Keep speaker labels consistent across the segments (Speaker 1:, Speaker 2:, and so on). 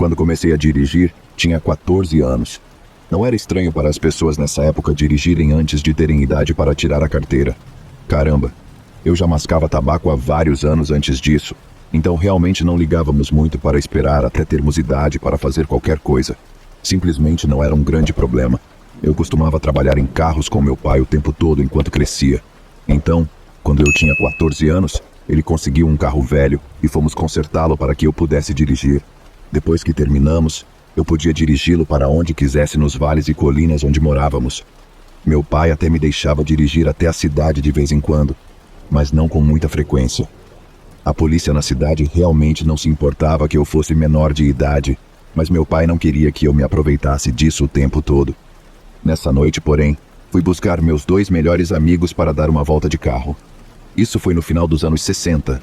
Speaker 1: Quando comecei a dirigir, tinha 14 anos. Não era estranho para as pessoas nessa época dirigirem antes de terem idade para tirar a carteira. Caramba, eu já mascava tabaco há vários anos antes disso, então realmente não ligávamos muito para esperar até termos idade para fazer qualquer coisa. Simplesmente não era um grande problema. Eu costumava trabalhar em carros com meu pai o tempo todo enquanto crescia. Então, quando eu tinha 14 anos, ele conseguiu um carro velho e fomos consertá-lo para que eu pudesse dirigir. Depois que terminamos, eu podia dirigi-lo para onde quisesse nos vales e colinas onde morávamos. Meu pai até me deixava dirigir até a cidade de vez em quando, mas não com muita frequência. A polícia na cidade realmente não se importava que eu fosse menor de idade, mas meu pai não queria que eu me aproveitasse disso o tempo todo. Nessa noite, porém, fui buscar meus 2 melhores amigos para dar uma volta de carro. Isso foi no final dos anos 60.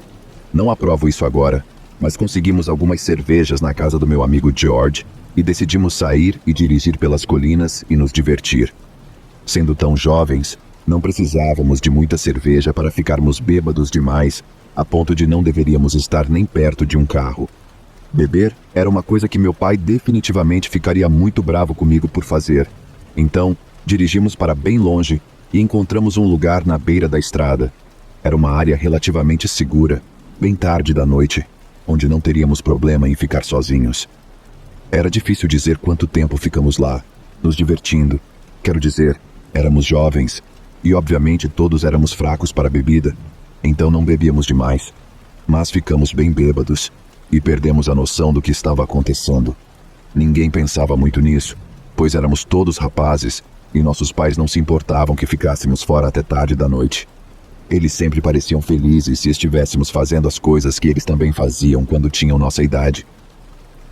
Speaker 1: Não aprovo isso agora, mas conseguimos algumas cervejas na casa do meu amigo George e decidimos sair e dirigir pelas colinas e nos divertir. Sendo tão jovens, não precisávamos de muita cerveja para ficarmos bêbados demais, a ponto de não deveríamos estar nem perto de um carro. Beber era uma coisa que meu pai definitivamente ficaria muito bravo comigo por fazer. Então, dirigimos para bem longe e encontramos um lugar na beira da estrada. Era uma área relativamente segura, bem tarde da noite, onde não teríamos problema em ficar sozinhos. Era difícil dizer quanto tempo ficamos lá, nos divertindo. Quero dizer, éramos jovens, e obviamente todos éramos fracos para a bebida, então não bebíamos demais. Mas ficamos bem bêbados, e perdemos a noção do que estava acontecendo. Ninguém pensava muito nisso, pois éramos todos rapazes, e nossos pais não se importavam que ficássemos fora até tarde da noite. Eles sempre pareciam felizes se estivéssemos fazendo as coisas que eles também faziam quando tinham nossa idade.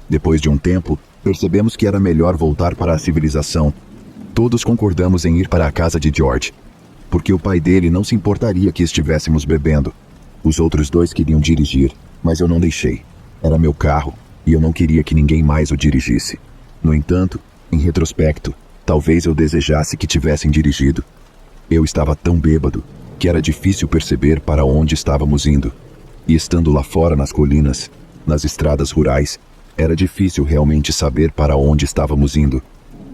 Speaker 1: Depois de um tempo, percebemos que era melhor voltar para a civilização. Todos concordamos em ir para a casa de George, porque o pai dele não se importaria que estivéssemos bebendo. Os outros 2 queriam dirigir, mas eu não deixei. Era meu carro, e eu não queria que ninguém mais o dirigisse. No entanto, em retrospecto, talvez eu desejasse que tivessem dirigido. Eu estava tão bêbado que era difícil perceber para onde estávamos indo. E estando lá fora nas colinas, nas estradas rurais, era difícil realmente saber para onde estávamos indo.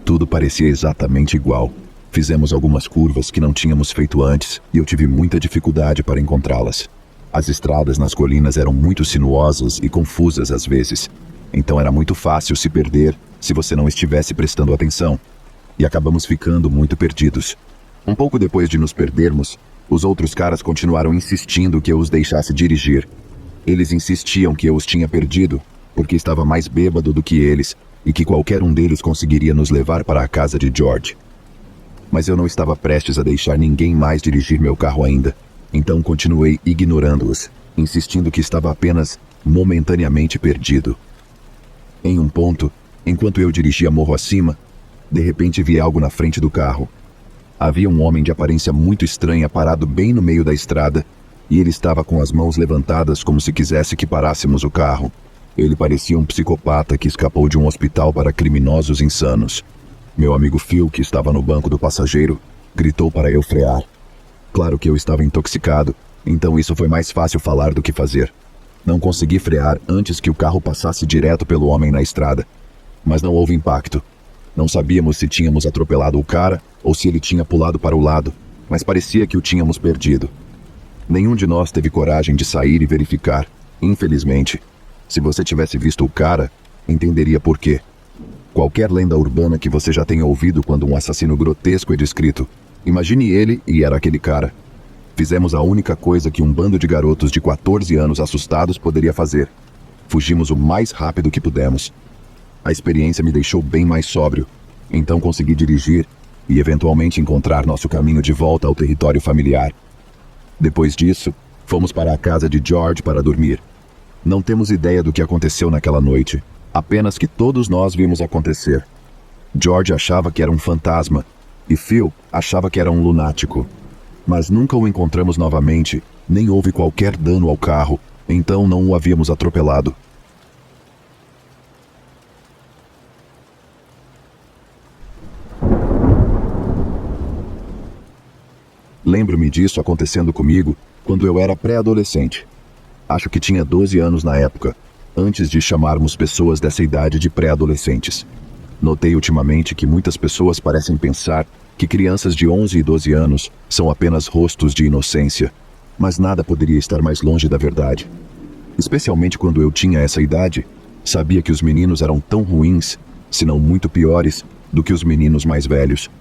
Speaker 1: Tudo parecia exatamente igual. Fizemos algumas curvas que não tínhamos feito antes e eu tive muita dificuldade para encontrá-las. As estradas nas colinas eram muito sinuosas e confusas às vezes, então era muito fácil se perder se você não estivesse prestando atenção. E acabamos ficando muito perdidos. Um pouco depois de nos perdermos, os outros caras continuaram insistindo que eu os deixasse dirigir. Eles insistiam que eu os tinha perdido, porque estava mais bêbado do que eles, e que qualquer um deles conseguiria nos levar para a casa de George. Mas eu não estava prestes a deixar ninguém mais dirigir meu carro ainda, então continuei ignorando-os, insistindo que estava apenas momentaneamente perdido. Em um ponto, enquanto eu dirigia morro acima, de repente vi algo na frente do carro. Havia um homem de aparência muito estranha parado bem no meio da estrada, e ele estava com as mãos levantadas como se quisesse que parássemos o carro. Ele parecia um psicopata que escapou de um hospital para criminosos insanos. Meu amigo Phil, que estava no banco do passageiro, gritou para eu frear. Claro que eu estava intoxicado, então isso foi mais fácil falar do que fazer. Não consegui frear antes que o carro passasse direto pelo homem na estrada. Mas não houve impacto. Não sabíamos se tínhamos atropelado o cara ou se ele tinha pulado para o lado, mas parecia que o tínhamos perdido. Nenhum de nós teve coragem de sair e verificar, infelizmente. Se você tivesse visto o cara, entenderia por quê. Qualquer lenda urbana que você já tenha ouvido quando um assassino grotesco é descrito, imagine ele e era aquele cara. Fizemos a única coisa que um bando de garotos de 14 anos assustados poderia fazer. Fugimos o mais rápido que pudemos. A experiência me deixou bem mais sóbrio, então consegui dirigir e eventualmente encontrar nosso caminho de volta ao território familiar. Depois disso, fomos para a casa de George para dormir. Não temos ideia do que aconteceu naquela noite, apenas que todos nós vimos acontecer. George achava que era um fantasma e Phil achava que era um lunático. Mas nunca o encontramos novamente, nem houve qualquer dano ao carro, então não o havíamos atropelado. Lembro-me disso acontecendo comigo quando eu era pré-adolescente. Acho que tinha 12 anos na época. antes de chamarmos pessoas dessa idade de pré-adolescentes. Notei ultimamente que muitas pessoas parecem pensar que crianças de 11 e 12 anos são apenas rostos de inocência, mas nada poderia estar mais longe da verdade. Especialmente quando eu tinha essa idade, sabia que os meninos eram tão ruins, se não muito piores, do que os meninos mais velhos.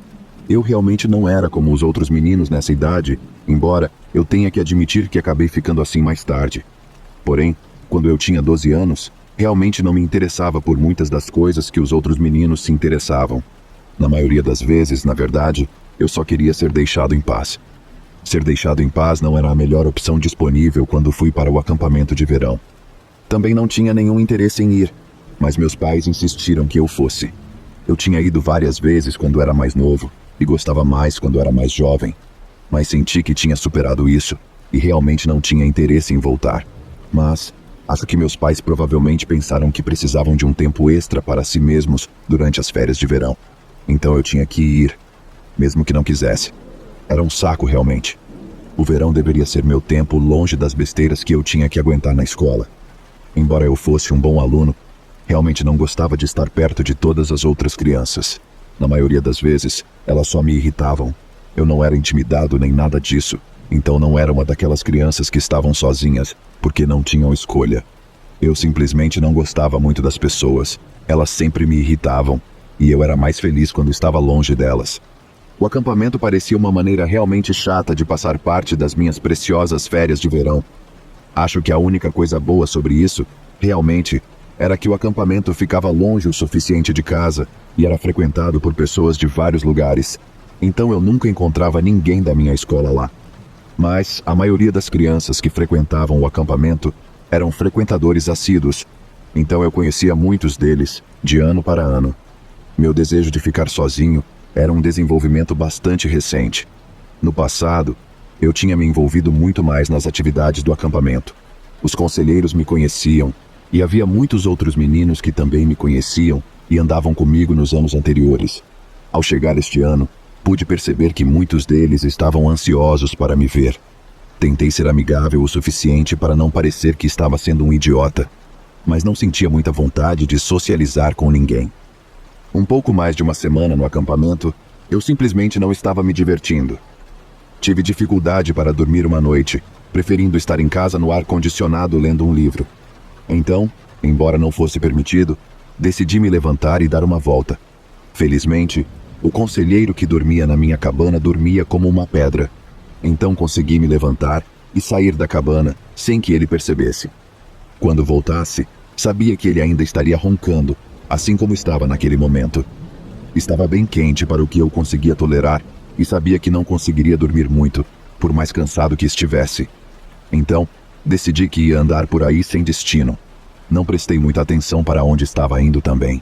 Speaker 1: Eu realmente não era como os outros meninos nessa idade, embora eu tenha que admitir que acabei ficando assim mais tarde. Porém, quando eu tinha 12 anos, realmente não me interessava por muitas das coisas que os outros meninos se interessavam. Na maioria das vezes, na verdade, eu só queria ser deixado em paz. Ser deixado em paz não era a melhor opção disponível quando fui para o acampamento de verão. Também não tinha nenhum interesse em ir, mas meus pais insistiram que eu fosse. Eu tinha ido várias vezes quando era mais novo e gostava mais quando era mais jovem, mas senti que tinha superado isso e realmente não tinha interesse em voltar. Mas acho que meus pais provavelmente pensaram que precisavam de um tempo extra para si mesmos durante as férias de verão. Então eu tinha que ir, mesmo que não quisesse. Era um saco realmente. O verão deveria ser meu tempo longe das besteiras que eu tinha que aguentar na escola. Embora eu fosse um bom aluno, realmente não gostava de estar perto de todas as outras crianças. Na maioria das vezes, elas só me irritavam. Eu não era intimidado nem nada disso, então não era uma daquelas crianças que estavam sozinhas, porque não tinham escolha. Eu simplesmente não gostava muito das pessoas. Elas sempre me irritavam, e eu era mais feliz quando estava longe delas. O acampamento parecia uma maneira realmente chata de passar parte das minhas preciosas férias de verão. Acho que a única coisa boa sobre isso, realmente, era que o acampamento ficava longe o suficiente de casa e era frequentado por pessoas de vários lugares. Então eu nunca encontrava ninguém da minha escola lá. Mas a maioria das crianças que frequentavam o acampamento eram frequentadores assíduos. Então eu conhecia muitos deles, de ano para ano. Meu desejo de ficar sozinho era um desenvolvimento bastante recente. No passado, eu tinha me envolvido muito mais nas atividades do acampamento. Os conselheiros me conheciam, e havia muitos outros meninos que também me conheciam e andavam comigo nos anos anteriores. Ao chegar este ano, pude perceber que muitos deles estavam ansiosos para me ver. Tentei ser amigável o suficiente para não parecer que estava sendo um idiota, mas não sentia muita vontade de socializar com ninguém. Um pouco mais de uma semana no acampamento, eu simplesmente não estava me divertindo. Tive dificuldade para dormir uma noite, preferindo estar em casa no ar-condicionado lendo um livro. Então, embora não fosse permitido, decidi me levantar e dar uma volta. Felizmente, o conselheiro que dormia na minha cabana dormia como uma pedra. Então consegui me levantar e sair da cabana sem que ele percebesse. Quando voltasse, sabia que ele ainda estaria roncando, assim como estava naquele momento. Estava bem quente para o que eu conseguia tolerar e sabia que não conseguiria dormir muito, por mais cansado que estivesse. Então, decidi que ia andar por aí sem destino. Não prestei muita atenção para onde estava indo também.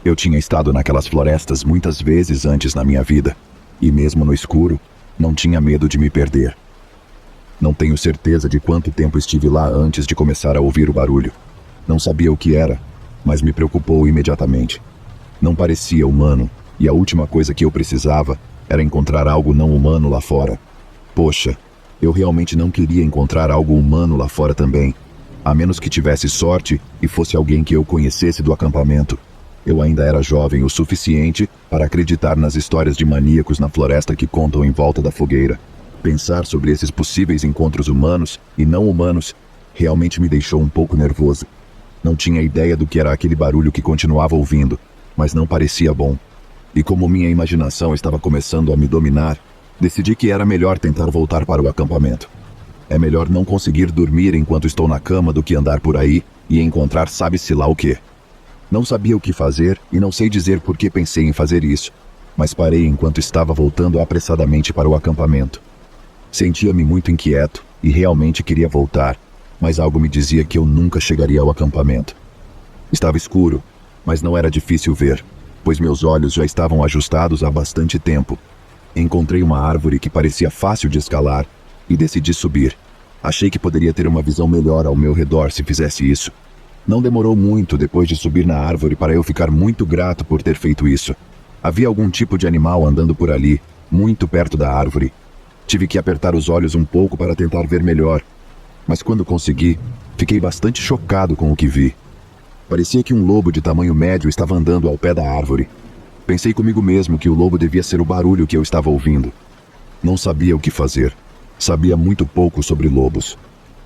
Speaker 1: Eu tinha estado naquelas florestas muitas vezes antes na minha vida, e mesmo no escuro, não tinha medo de me perder. Não tenho certeza de quanto tempo estive lá antes de começar a ouvir o barulho. Não sabia o que era, mas me preocupou imediatamente. Não parecia humano, e a última coisa que eu precisava era encontrar algo não humano lá fora. Poxa, eu realmente não queria encontrar algo humano lá fora também, a menos que tivesse sorte e fosse alguém que eu conhecesse do acampamento. Eu ainda era jovem o suficiente para acreditar nas histórias de maníacos na floresta que contam em volta da fogueira. Pensar sobre esses possíveis encontros humanos e não humanos realmente me deixou um pouco nervoso. Não tinha ideia do que era aquele barulho que continuava ouvindo, mas não parecia bom. E como minha imaginação estava começando a me dominar, decidi que era melhor tentar voltar para o acampamento. É melhor não conseguir dormir enquanto estou na cama do que andar por aí e encontrar sabe-se lá o quê. Não sabia o que fazer e não sei dizer por que pensei em fazer isso, mas parei enquanto estava voltando apressadamente para o acampamento. Sentia-me muito inquieto e realmente queria voltar, mas algo me dizia que eu nunca chegaria ao acampamento. Estava escuro, mas não era difícil ver, pois meus olhos já estavam ajustados há bastante tempo. Encontrei uma árvore que parecia fácil de escalar e decidi subir. Achei que poderia ter uma visão melhor ao meu redor se fizesse isso. Não demorou muito depois de subir na árvore para eu ficar muito grato por ter feito isso. Havia algum tipo de animal andando por ali, muito perto da árvore. Tive que apertar os olhos um pouco para tentar ver melhor. Mas quando consegui, fiquei bastante chocado com o que vi. Parecia que um lobo de tamanho médio estava andando ao pé da árvore. Pensei comigo mesmo que o lobo devia ser o barulho que eu estava ouvindo. Não sabia o que fazer. Sabia muito pouco sobre lobos.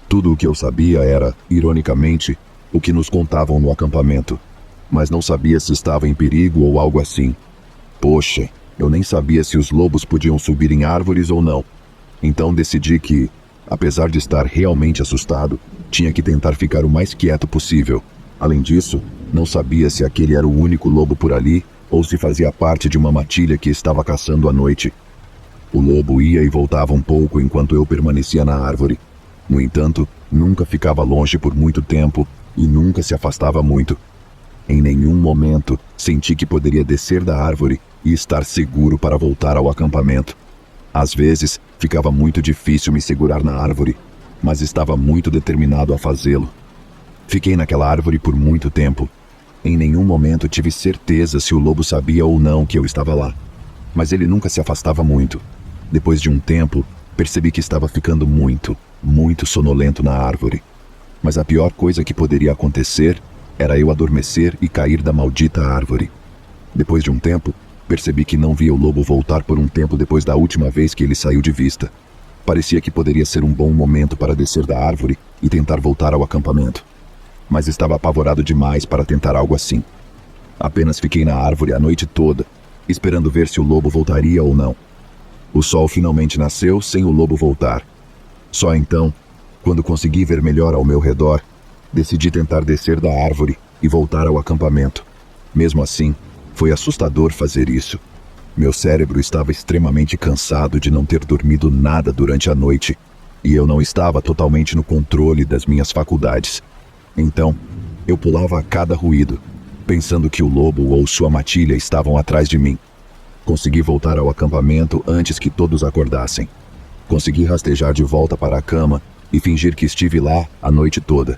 Speaker 1: Tudo o que eu sabia era, ironicamente, o que nos contavam no acampamento. Mas não sabia se estava em perigo ou algo assim. Poxa, eu nem sabia se os lobos podiam subir em árvores ou não. Então decidi que, apesar de estar realmente assustado, tinha que tentar ficar o mais quieto possível. Além disso, não sabia se aquele era o único lobo por ali ou se fazia parte de uma matilha que estava caçando à noite. O lobo ia e voltava um pouco enquanto eu permanecia na árvore. No entanto, nunca ficava longe por muito tempo e nunca se afastava muito. Em nenhum momento senti que poderia descer da árvore e estar seguro para voltar ao acampamento. Às vezes, ficava muito difícil me segurar na árvore, mas estava muito determinado a fazê-lo. Fiquei naquela árvore por muito tempo. Em nenhum momento tive certeza se o lobo sabia ou não que eu estava lá. Mas ele nunca se afastava muito. Depois de um tempo, percebi que estava ficando muito sonolento na árvore. Mas a pior coisa que poderia acontecer era eu adormecer e cair da maldita árvore. Depois de um tempo, percebi que não via o lobo voltar por um tempo depois da última vez que ele saiu de vista. Parecia que poderia ser um bom momento para descer da árvore e tentar voltar ao acampamento. Mas estava apavorado demais para tentar algo assim. Apenas fiquei na árvore a noite toda, esperando ver se o lobo voltaria ou não. O sol finalmente nasceu sem o lobo voltar. Só então, quando consegui ver melhor ao meu redor, decidi tentar descer da árvore e voltar ao acampamento. Mesmo assim, foi assustador fazer isso. Meu cérebro estava extremamente cansado de não ter dormido nada durante a noite, e eu não estava totalmente no controle das minhas faculdades. Então, eu pulava a cada ruído, pensando que o lobo ou sua matilha estavam atrás de mim. Consegui voltar ao acampamento antes que todos acordassem. Consegui rastejar de volta para a cama e fingir que estive lá a noite toda.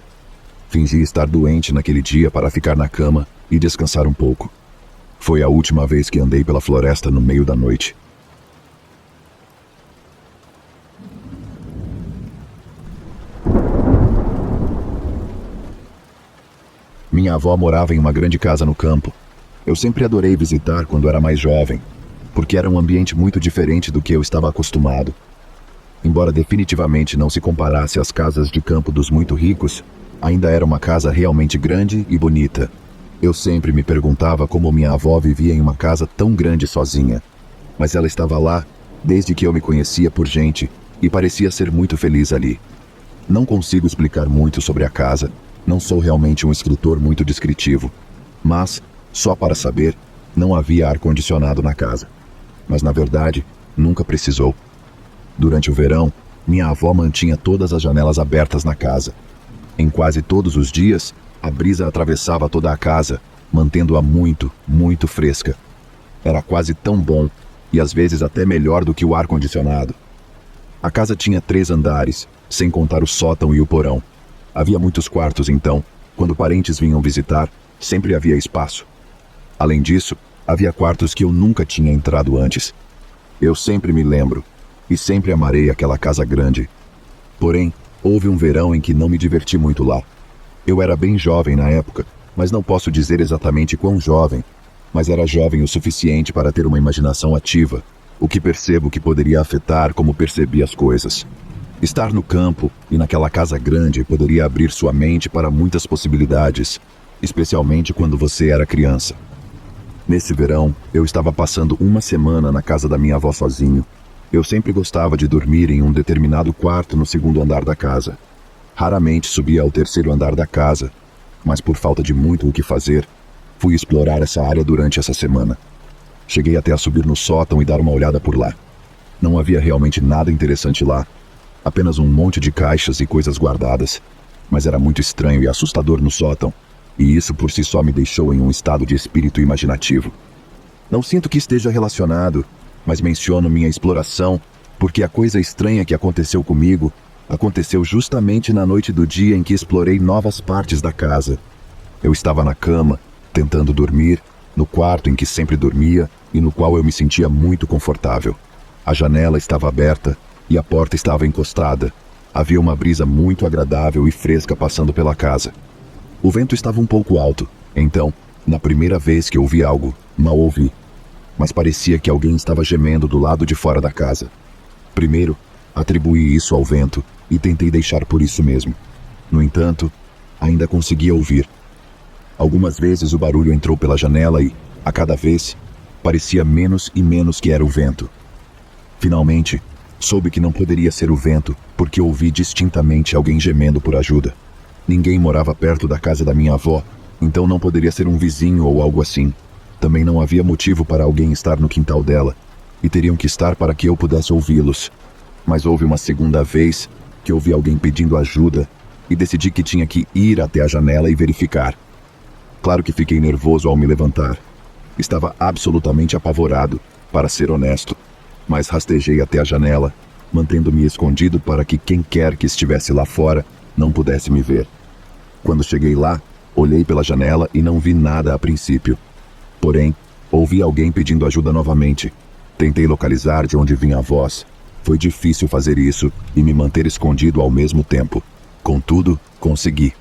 Speaker 1: Fingi estar doente naquele dia para ficar na cama e descansar um pouco. Foi a última vez que andei pela floresta no meio da noite. Minha avó morava em uma grande casa no campo. Eu sempre adorei visitar quando era mais jovem, porque era um ambiente muito diferente do que eu estava acostumado. Embora definitivamente não se comparasse às casas de campo dos muito ricos, ainda era uma casa realmente grande e bonita. Eu sempre me perguntava como minha avó vivia em uma casa tão grande sozinha. Mas ela estava lá desde que eu me conhecia por gente e parecia ser muito feliz ali. Não consigo explicar muito sobre a casa. Não sou realmente um escritor muito descritivo, mas, só para saber, não havia ar-condicionado na casa. Mas, na verdade, nunca precisou. Durante o verão, minha avó mantinha todas as janelas abertas na casa. Em quase todos os dias, a brisa atravessava toda a casa, mantendo-a muito fresca. Era quase tão bom, e às vezes até melhor do que o ar-condicionado. A casa tinha 3 andares, sem contar o sótão e o porão. Havia muitos quartos, então, quando parentes vinham visitar, sempre havia espaço. Além disso, havia quartos que eu nunca tinha entrado antes. Eu sempre me lembro, e sempre amarei aquela casa grande. Porém, houve um verão em que não me diverti muito lá. Eu era bem jovem na época, mas não posso dizer exatamente quão jovem, mas era jovem o suficiente para ter uma imaginação ativa, o que percebo que poderia afetar como percebi as coisas. Estar no campo e naquela casa grande poderia abrir sua mente para muitas possibilidades, especialmente quando você era criança. Nesse verão, eu estava passando uma semana na casa da minha avó sozinho. Eu sempre gostava de dormir em um determinado quarto no 2º andar da casa. Raramente subia ao 3º andar da casa, mas por falta de muito o que fazer, fui explorar essa área durante essa semana. Cheguei até a subir no sótão e dar uma olhada por lá. Não havia realmente nada interessante lá. Apenas um monte de caixas e coisas guardadas, mas era muito estranho e assustador no sótão, e isso por si só me deixou em um estado de espírito imaginativo. Não sinto que esteja relacionado, mas menciono minha exploração, porque a coisa estranha que aconteceu comigo aconteceu justamente na noite do dia em que explorei novas partes da casa. Eu estava na cama, tentando dormir, no quarto em que sempre dormia e no qual eu me sentia muito confortável. A janela estava aberta e a porta estava encostada. Havia uma brisa muito agradável e fresca passando pela casa. O vento estava um pouco alto, então, na primeira vez que ouvi algo, mal ouvi. Mas parecia que alguém estava gemendo do lado de fora da casa. Primeiro, atribuí isso ao vento e tentei deixar por isso mesmo. No entanto, ainda conseguia ouvir. Algumas vezes o barulho entrou pela janela e, a cada vez, parecia menos e menos que era o vento. Finalmente, soube que não poderia ser o vento porque ouvi distintamente alguém gemendo por ajuda. Ninguém morava perto da casa da minha avó, então não poderia ser um vizinho ou algo assim. Também não havia motivo para alguém estar no quintal dela, e teriam que estar para que eu pudesse ouvi-los. Mas houve uma segunda vez que ouvi alguém pedindo ajuda e decidi que tinha que ir até a janela e verificar. Claro que fiquei nervoso ao me levantar. Estava absolutamente apavorado, para ser honesto, mas rastejei até a janela, mantendo-me escondido para que quem quer que estivesse lá fora não pudesse me ver. Quando cheguei lá, olhei pela janela e não vi nada a princípio. Porém, ouvi alguém pedindo ajuda novamente. Tentei localizar de onde vinha a voz. Foi difícil fazer isso e me manter escondido ao mesmo tempo. Contudo, consegui.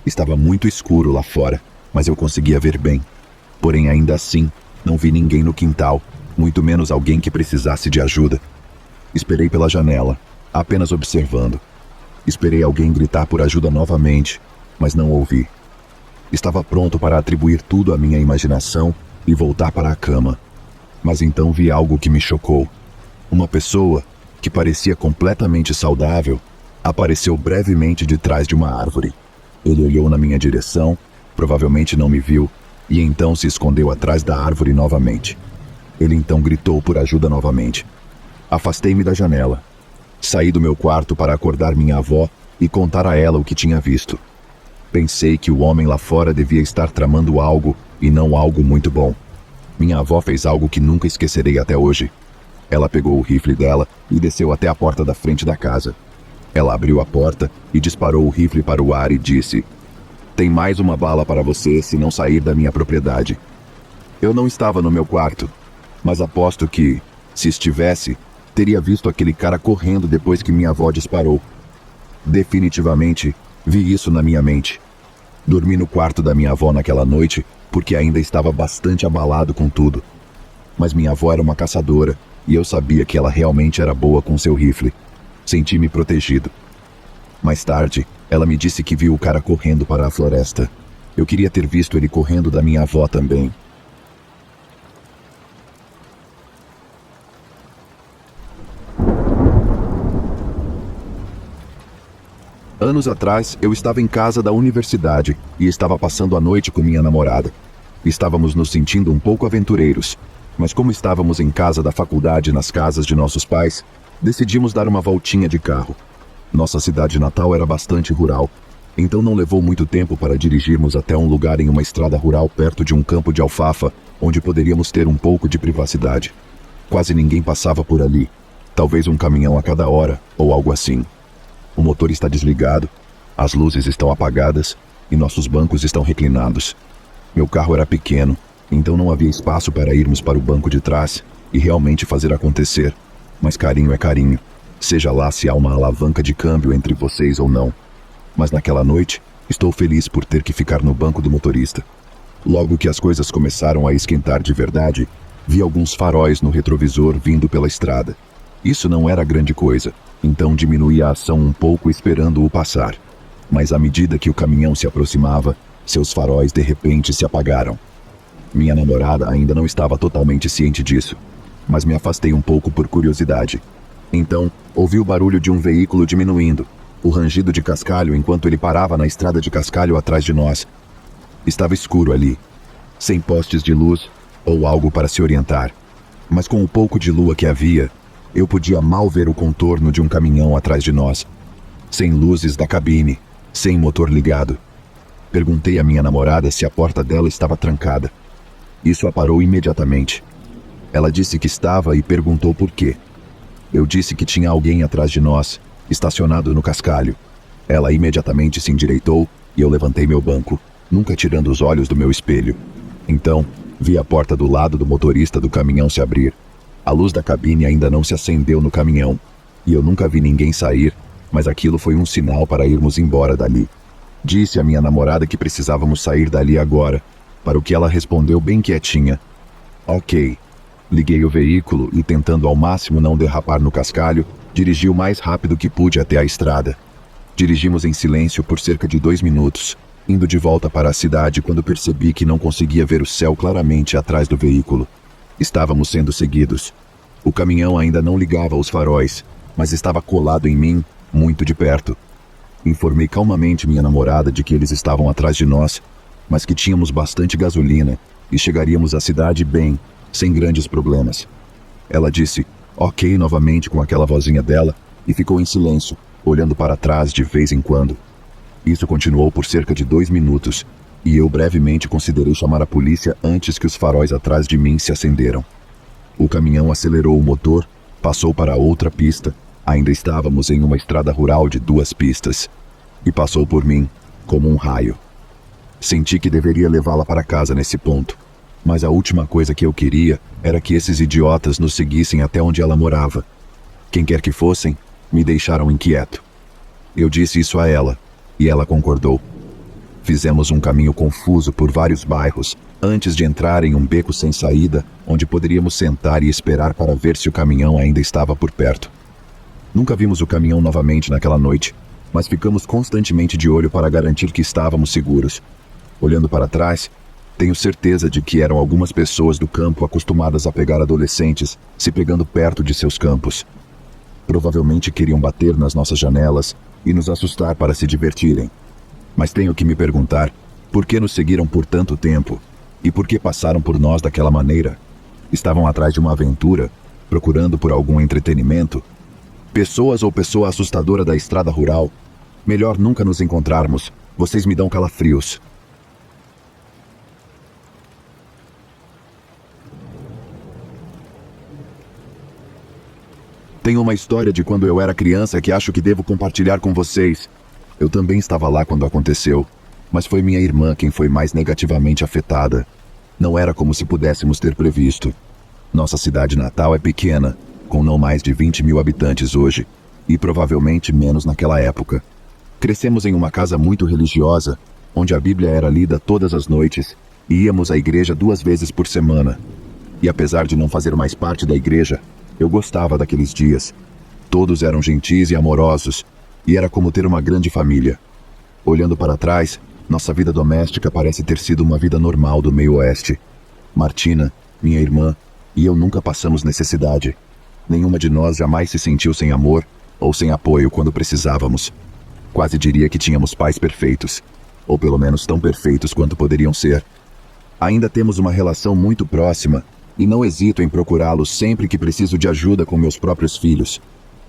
Speaker 1: Estava muito escuro lá fora, mas eu conseguia ver bem. Porém, ainda assim, não vi ninguém no quintal, muito menos alguém que precisasse de ajuda. Esperei pela janela, apenas observando. Esperei alguém gritar por ajuda novamente, mas não ouvi. Estava pronto para atribuir tudo à minha imaginação e voltar para a cama. Mas então vi algo que me chocou. Uma pessoa, que parecia completamente saudável, apareceu brevemente de trás de uma árvore. Ele olhou na minha direção, provavelmente não me viu, e então se escondeu atrás da árvore novamente. Ele então gritou por ajuda novamente. Afastei-me da janela. Saí do meu quarto para acordar minha avó e contar a ela o que tinha visto. Pensei que o homem lá fora devia estar tramando algo e não algo muito bom. Minha avó fez algo que nunca esquecerei até hoje. Ela pegou o rifle dela e desceu até a porta da frente da casa. Ela abriu a porta e disparou o rifle para o ar e disse: "Tem mais uma bala para você se não sair da minha propriedade." Eu não estava no meu quarto, mas aposto que, se estivesse, teria visto aquele cara correndo depois que minha avó disparou. Definitivamente, vi isso na minha mente. Dormi no quarto da minha avó naquela noite porque ainda estava bastante abalado com tudo. Mas minha avó era uma caçadora e eu sabia que ela realmente era boa com seu rifle. Senti-me protegido. Mais tarde, ela me disse que viu o cara correndo para a floresta. Eu queria ter visto ele correndo da minha avó também. Anos atrás, eu estava em casa da universidade e estava passando a noite com minha namorada. Estávamos nos sentindo um pouco aventureiros, mas como estávamos em casa da faculdade nas casas de nossos pais, decidimos dar uma voltinha de carro. Nossa cidade natal era bastante rural, então não levou muito tempo para dirigirmos até um lugar em uma estrada rural perto de um campo de alfafa, onde poderíamos ter um pouco de privacidade. Quase ninguém passava por ali, talvez um caminhão a cada hora ou algo assim. O motor está desligado, as luzes estão apagadas e nossos bancos estão reclinados. Meu carro era pequeno, então não havia espaço para irmos para o banco de trás e realmente fazer acontecer. Mas carinho é carinho, seja lá se há uma alavanca de câmbio entre vocês ou não. Mas naquela noite, estou feliz por ter que ficar no banco do motorista. Logo que as coisas começaram a esquentar de verdade, vi alguns faróis no retrovisor vindo pela estrada. Isso não era grande coisa, então diminuí a ação um pouco esperando-o passar. Mas à medida que o caminhão se aproximava, seus faróis de repente se apagaram. Minha namorada ainda não estava totalmente ciente disso, mas me afastei um pouco por curiosidade. Então, ouvi o barulho de um veículo diminuindo, o rangido de cascalho enquanto ele parava na estrada de cascalho atrás de nós. Estava escuro ali, sem postes de luz ou algo para se orientar, mas com o pouco de lua que havia, eu podia mal ver o contorno de um caminhão atrás de nós, sem luzes da cabine, sem motor ligado. Perguntei à minha namorada se a porta dela estava trancada. Isso a parou imediatamente. Ela disse que estava e perguntou por quê. Eu disse que tinha alguém atrás de nós, estacionado no cascalho. Ela imediatamente se endireitou e eu levantei meu banco, nunca tirando os olhos do meu espelho. Então, vi a porta do lado do motorista do caminhão se abrir. A luz da cabine ainda não se acendeu no caminhão, e eu nunca vi ninguém sair, mas aquilo foi um sinal para irmos embora dali. Disse à minha namorada que precisávamos sair dali agora, para o que ela respondeu bem quietinha. Ok. Liguei o veículo e, tentando ao máximo não derrapar no cascalho, dirigi o mais rápido que pude até a estrada. Dirigimos em silêncio por cerca de 2 minutos, indo de volta para a cidade quando percebi que não conseguia ver o céu claramente atrás do veículo. Estávamos sendo seguidos. O caminhão ainda não ligava os faróis, mas estava colado em mim, muito de perto. Informei calmamente minha namorada de que eles estavam atrás de nós, mas que tínhamos bastante gasolina e chegaríamos à cidade bem, sem grandes problemas. Ela disse ok novamente com aquela vozinha dela e ficou em silêncio, olhando para trás de vez em quando. Isso continuou por cerca de 2 minutos, e eu brevemente considerei chamar a polícia antes que os faróis atrás de mim se acenderam. O caminhão acelerou o motor, passou para outra pista, ainda estávamos em uma estrada rural de 2 pistas, e passou por mim, como um raio. Senti que deveria levá-la para casa nesse ponto, mas a última coisa que eu queria era que esses idiotas nos seguissem até onde ela morava. Quem quer que fossem, me deixaram inquieto. Eu disse isso a ela, e ela concordou. Fizemos um caminho confuso por vários bairros, antes de entrar em um beco sem saída, onde poderíamos sentar e esperar para ver se o caminhão ainda estava por perto. Nunca vimos o caminhão novamente naquela noite, mas ficamos constantemente de olho para garantir que estávamos seguros. Olhando para trás, tenho certeza de que eram algumas pessoas do campo acostumadas a pegar adolescentes se pegando perto de seus campos. Provavelmente queriam bater nas nossas janelas e nos assustar para se divertirem. Mas tenho que me perguntar por que nos seguiram por tanto tempo e por que passaram por nós daquela maneira. Estavam atrás de uma aventura, procurando por algum entretenimento? Pessoas ou pessoa assustadora da estrada rural? Melhor nunca nos encontrarmos. Vocês me dão calafrios. Tenho uma história de quando eu era criança que acho que devo compartilhar com vocês. Eu também estava lá quando aconteceu, mas foi minha irmã quem foi mais negativamente afetada. Não era como se pudéssemos ter previsto. Nossa cidade natal é pequena, com não mais de 20 mil habitantes hoje, e provavelmente menos naquela época. Crescemos em uma casa muito religiosa, onde a Bíblia era lida todas as noites, e íamos à igreja 2 vezes por semana. E apesar de não fazer mais parte da igreja, eu gostava daqueles dias. Todos eram gentis e amorosos, e era como ter uma grande família. Olhando para trás, nossa vida doméstica parece ter sido uma vida normal do meio-oeste. Martina, minha irmã, e eu nunca passamos necessidade. Nenhuma de nós jamais se sentiu sem amor ou sem apoio quando precisávamos. Quase diria que tínhamos pais perfeitos, ou pelo menos tão perfeitos quanto poderiam ser. Ainda temos uma relação muito próxima, e não hesito em procurá-los sempre que preciso de ajuda com meus próprios filhos.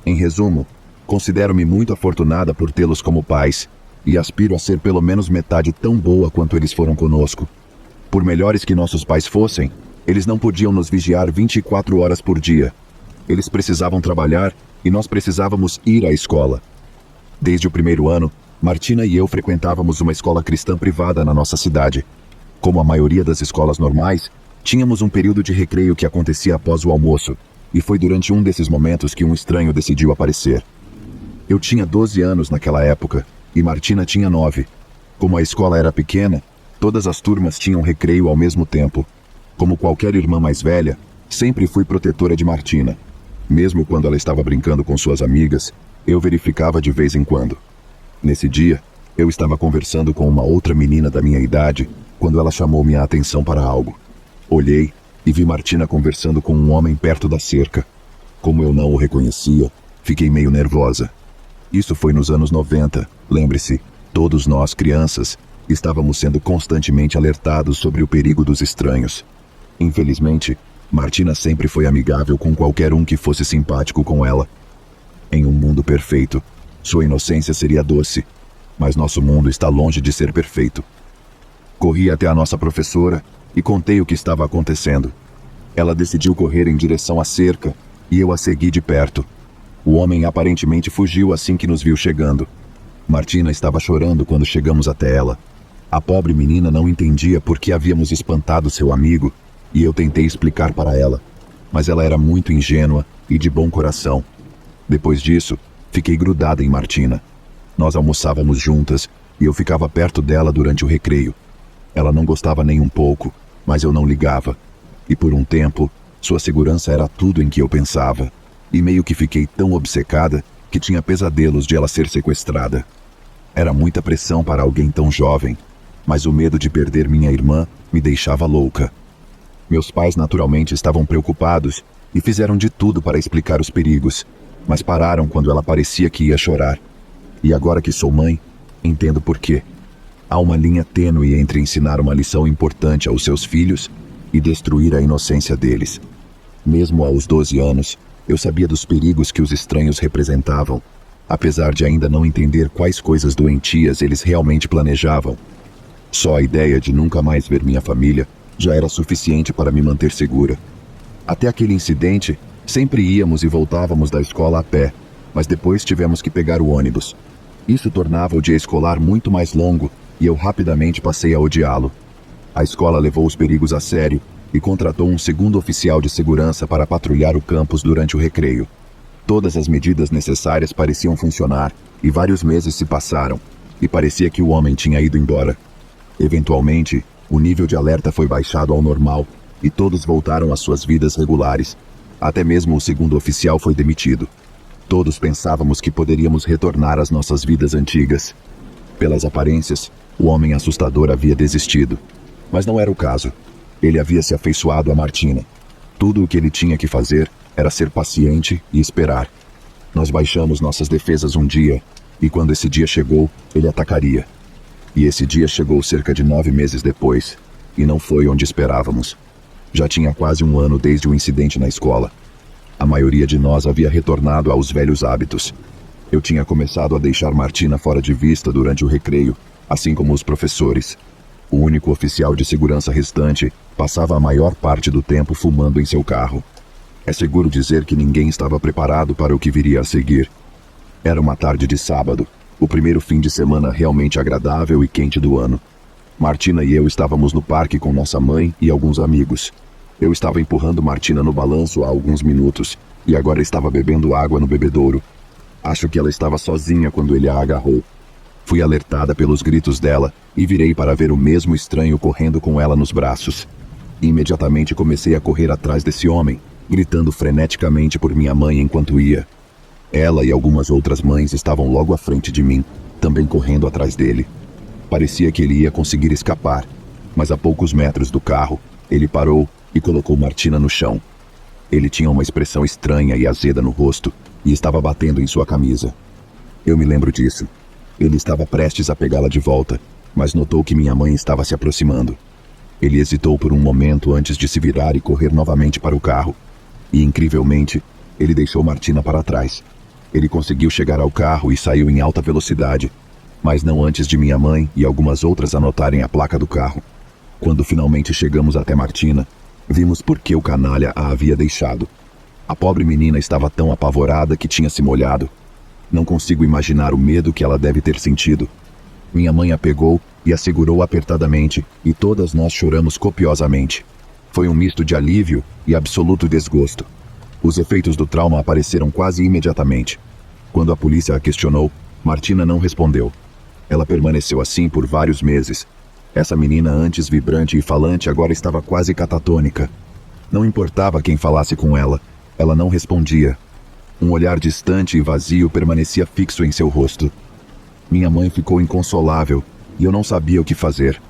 Speaker 1: Em resumo, considero-me muito afortunada por tê-los como pais, e aspiro a ser pelo menos metade tão boa quanto eles foram conosco. Por melhores que nossos pais fossem, eles não podiam nos vigiar 24 horas por dia. Eles precisavam trabalhar e nós precisávamos ir à escola. Desde o primeiro ano, Martina e eu frequentávamos uma escola cristã privada na nossa cidade. Como a maioria das escolas normais, tínhamos um período de recreio que acontecia após o almoço, e foi durante um desses momentos que um estranho decidiu aparecer. Eu tinha 12 anos naquela época, e Martina tinha 9. Como a escola era pequena, todas as turmas tinham recreio ao mesmo tempo. Como qualquer irmã mais velha, sempre fui protetora de Martina. Mesmo quando ela estava brincando com suas amigas, eu verificava de vez em quando. Nesse dia, eu estava conversando com uma outra menina da minha idade, quando ela chamou minha atenção para algo. Olhei e vi Martina conversando com um homem perto da cerca. Como eu não o reconhecia, fiquei meio nervosa. Isso foi nos anos 90, lembre-se, todos nós, crianças, estávamos sendo constantemente alertados sobre o perigo dos estranhos. Infelizmente, Martina sempre foi amigável com qualquer um que fosse simpático com ela. Em um mundo perfeito, sua inocência seria doce, mas nosso mundo está longe de ser perfeito. Corri até a nossa professora e contei o que estava acontecendo. Ela decidiu correr em direção à cerca e eu a segui de perto. O homem aparentemente fugiu assim que nos viu chegando. Martina estava chorando quando chegamos até ela. A pobre menina não entendia por que havíamos espantado seu amigo e eu tentei explicar para ela, mas ela era muito ingênua e de bom coração. Depois disso, fiquei grudada em Martina. Nós almoçávamos juntas e eu ficava perto dela durante o recreio. Ela não gostava nem um pouco, mas eu não ligava. E por um tempo, sua segurança era tudo em que eu pensava. E meio que fiquei tão obcecada que tinha pesadelos de ela ser sequestrada. Era muita pressão para alguém tão jovem, mas o medo de perder minha irmã me deixava louca. Meus pais naturalmente estavam preocupados e fizeram de tudo para explicar os perigos, mas pararam quando ela parecia que ia chorar. E agora que sou mãe, entendo por quê. Há uma linha tênue entre ensinar uma lição importante aos seus filhos e destruir a inocência deles. Mesmo aos 12 anos, eu sabia dos perigos que os estranhos representavam, apesar de ainda não entender quais coisas doentias eles realmente planejavam. Só a ideia de nunca mais ver minha família já era suficiente para me manter segura. Até aquele incidente, sempre íamos e voltávamos da escola a pé, mas depois tivemos que pegar o ônibus. Isso tornava o dia escolar muito mais longo e eu rapidamente passei a odiá-lo. A escola levou os perigos a sério e contratou um segundo oficial de segurança para patrulhar o campus durante o recreio. Todas as medidas necessárias pareciam funcionar e vários meses se passaram, e parecia que o homem tinha ido embora. Eventualmente, o nível de alerta foi baixado ao normal e todos voltaram às suas vidas regulares. Até mesmo o segundo oficial foi demitido. Todos pensávamos que poderíamos retornar às nossas vidas antigas. Pelas aparências, o homem assustador havia desistido. Mas não era o caso. Ele havia se afeiçoado a Martina. Tudo o que ele tinha que fazer era ser paciente e esperar. Nós baixamos nossas defesas um dia, e quando esse dia chegou, ele atacaria. E esse dia chegou cerca de 9 meses depois, e não foi onde esperávamos. Já tinha quase um ano desde o incidente na escola. A maioria de nós havia retornado aos velhos hábitos. Eu tinha começado a deixar Martina fora de vista durante o recreio, assim como os professores. O único oficial de segurança restante passava a maior parte do tempo fumando em seu carro. É seguro dizer que ninguém estava preparado para o que viria a seguir. Era uma tarde de sábado, o primeiro fim de semana realmente agradável e quente do ano. Martina e eu estávamos no parque com nossa mãe e alguns amigos. Eu estava empurrando Martina no balanço há alguns minutos e agora estava bebendo água no bebedouro. Acho que ela estava sozinha quando ele a agarrou. Fui alertada pelos gritos dela e virei para ver o mesmo estranho correndo com ela nos braços. Imediatamente comecei a correr atrás desse homem, gritando freneticamente por minha mãe enquanto ia. Ela e algumas outras mães estavam logo à frente de mim, também correndo atrás dele. Parecia que ele ia conseguir escapar, mas a poucos metros do carro, ele parou e colocou Martina no chão. Ele tinha uma expressão estranha e azeda no rosto e estava batendo em sua camisa. Eu me lembro disso. Ele estava prestes a pegá-la de volta, mas notou que minha mãe estava se aproximando. Ele hesitou por um momento antes de se virar e correr novamente para o carro. E, incrivelmente, ele deixou Martina para trás. Ele conseguiu chegar ao carro e saiu em alta velocidade, mas não antes de minha mãe e algumas outras anotarem a placa do carro. Quando finalmente chegamos até Martina, vimos por que o canalha a havia deixado. A pobre menina estava tão apavorada que tinha se molhado. Não consigo imaginar o medo que ela deve ter sentido. Minha mãe a pegou e a segurou apertadamente, e todas nós choramos copiosamente. Foi um misto de alívio e absoluto desgosto. Os efeitos do trauma apareceram quase imediatamente. Quando a polícia a questionou, Martina não respondeu. Ela permaneceu assim por vários meses. Essa menina, antes vibrante e falante, agora estava quase catatônica. Não importava quem falasse com ela não respondia. Um olhar distante e vazio permanecia fixo em seu rosto. Minha mãe ficou inconsolável e eu não sabia o que fazer.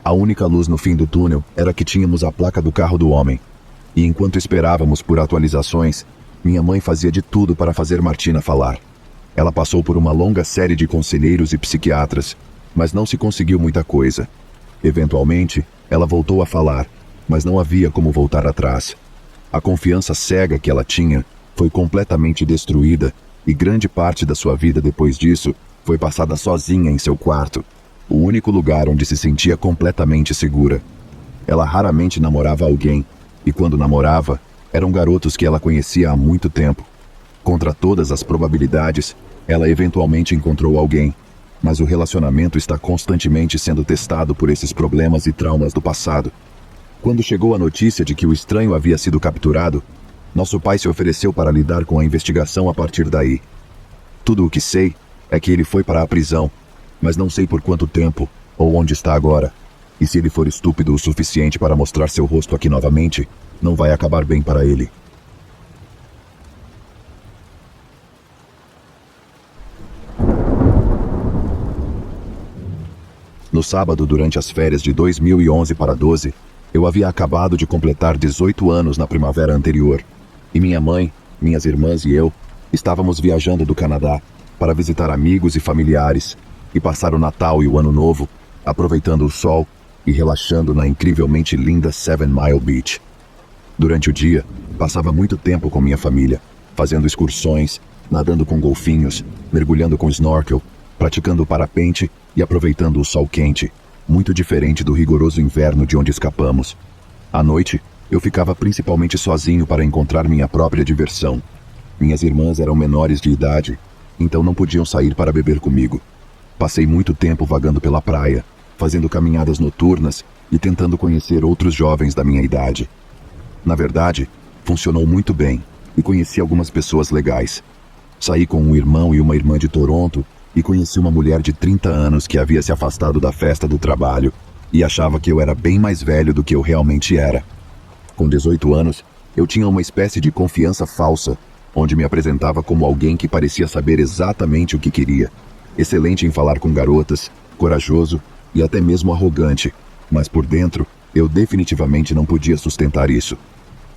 Speaker 1: A única luz no fim do túnel era que tínhamos a placa do carro do homem. E enquanto esperávamos por atualizações, minha mãe fazia de tudo para fazer Martina falar. Ela passou por uma longa série de conselheiros e psiquiatras, mas não se conseguiu muita coisa. Eventualmente, ela voltou a falar, mas não havia como voltar atrás. A confiança cega que ela tinha foi completamente destruída e grande parte da sua vida depois disso foi passada sozinha em seu quarto, o único lugar onde se sentia completamente segura. Ela raramente namorava alguém, e quando namorava, eram garotos que ela conhecia há muito tempo. Contra todas as probabilidades, ela eventualmente encontrou alguém, mas o relacionamento está constantemente sendo testado por esses problemas e traumas do passado. Quando chegou a notícia de que o estranho havia sido capturado, nosso pai se ofereceu para lidar com a investigação a partir daí. Tudo o que sei é que ele foi para a prisão, mas não sei por quanto tempo ou onde está agora. E se ele for estúpido o suficiente para mostrar seu rosto aqui novamente, não vai acabar bem para ele. No sábado, durante as férias de 2011 para 12, eu havia acabado de completar 18 anos na primavera anterior. E minha mãe, minhas irmãs e eu estávamos viajando do Canadá para visitar amigos e familiares e passar o Natal e o Ano Novo aproveitando o sol e relaxando na incrivelmente linda 7 Mile Beach. Durante o dia, passava muito tempo com minha família, fazendo excursões, nadando com golfinhos, mergulhando com snorkel, praticando parapente e aproveitando o sol quente, muito diferente do rigoroso inverno de onde escapamos. À noite, eu ficava principalmente sozinho para encontrar minha própria diversão. Minhas irmãs eram menores de idade, então não podiam sair para beber comigo. Passei muito tempo vagando pela praia, fazendo caminhadas noturnas e tentando conhecer outros jovens da minha idade. Na verdade, funcionou muito bem e conheci algumas pessoas legais. Saí com um irmão e uma irmã de Toronto e conheci uma mulher de 30 anos que havia se afastado da festa do trabalho e achava que eu era bem mais velho do que eu realmente era. Com 18 anos, eu tinha uma espécie de confiança falsa, onde me apresentava como alguém que parecia saber exatamente o que queria. Excelente em falar com garotas, corajoso e até mesmo arrogante, mas por dentro, eu definitivamente não podia sustentar isso.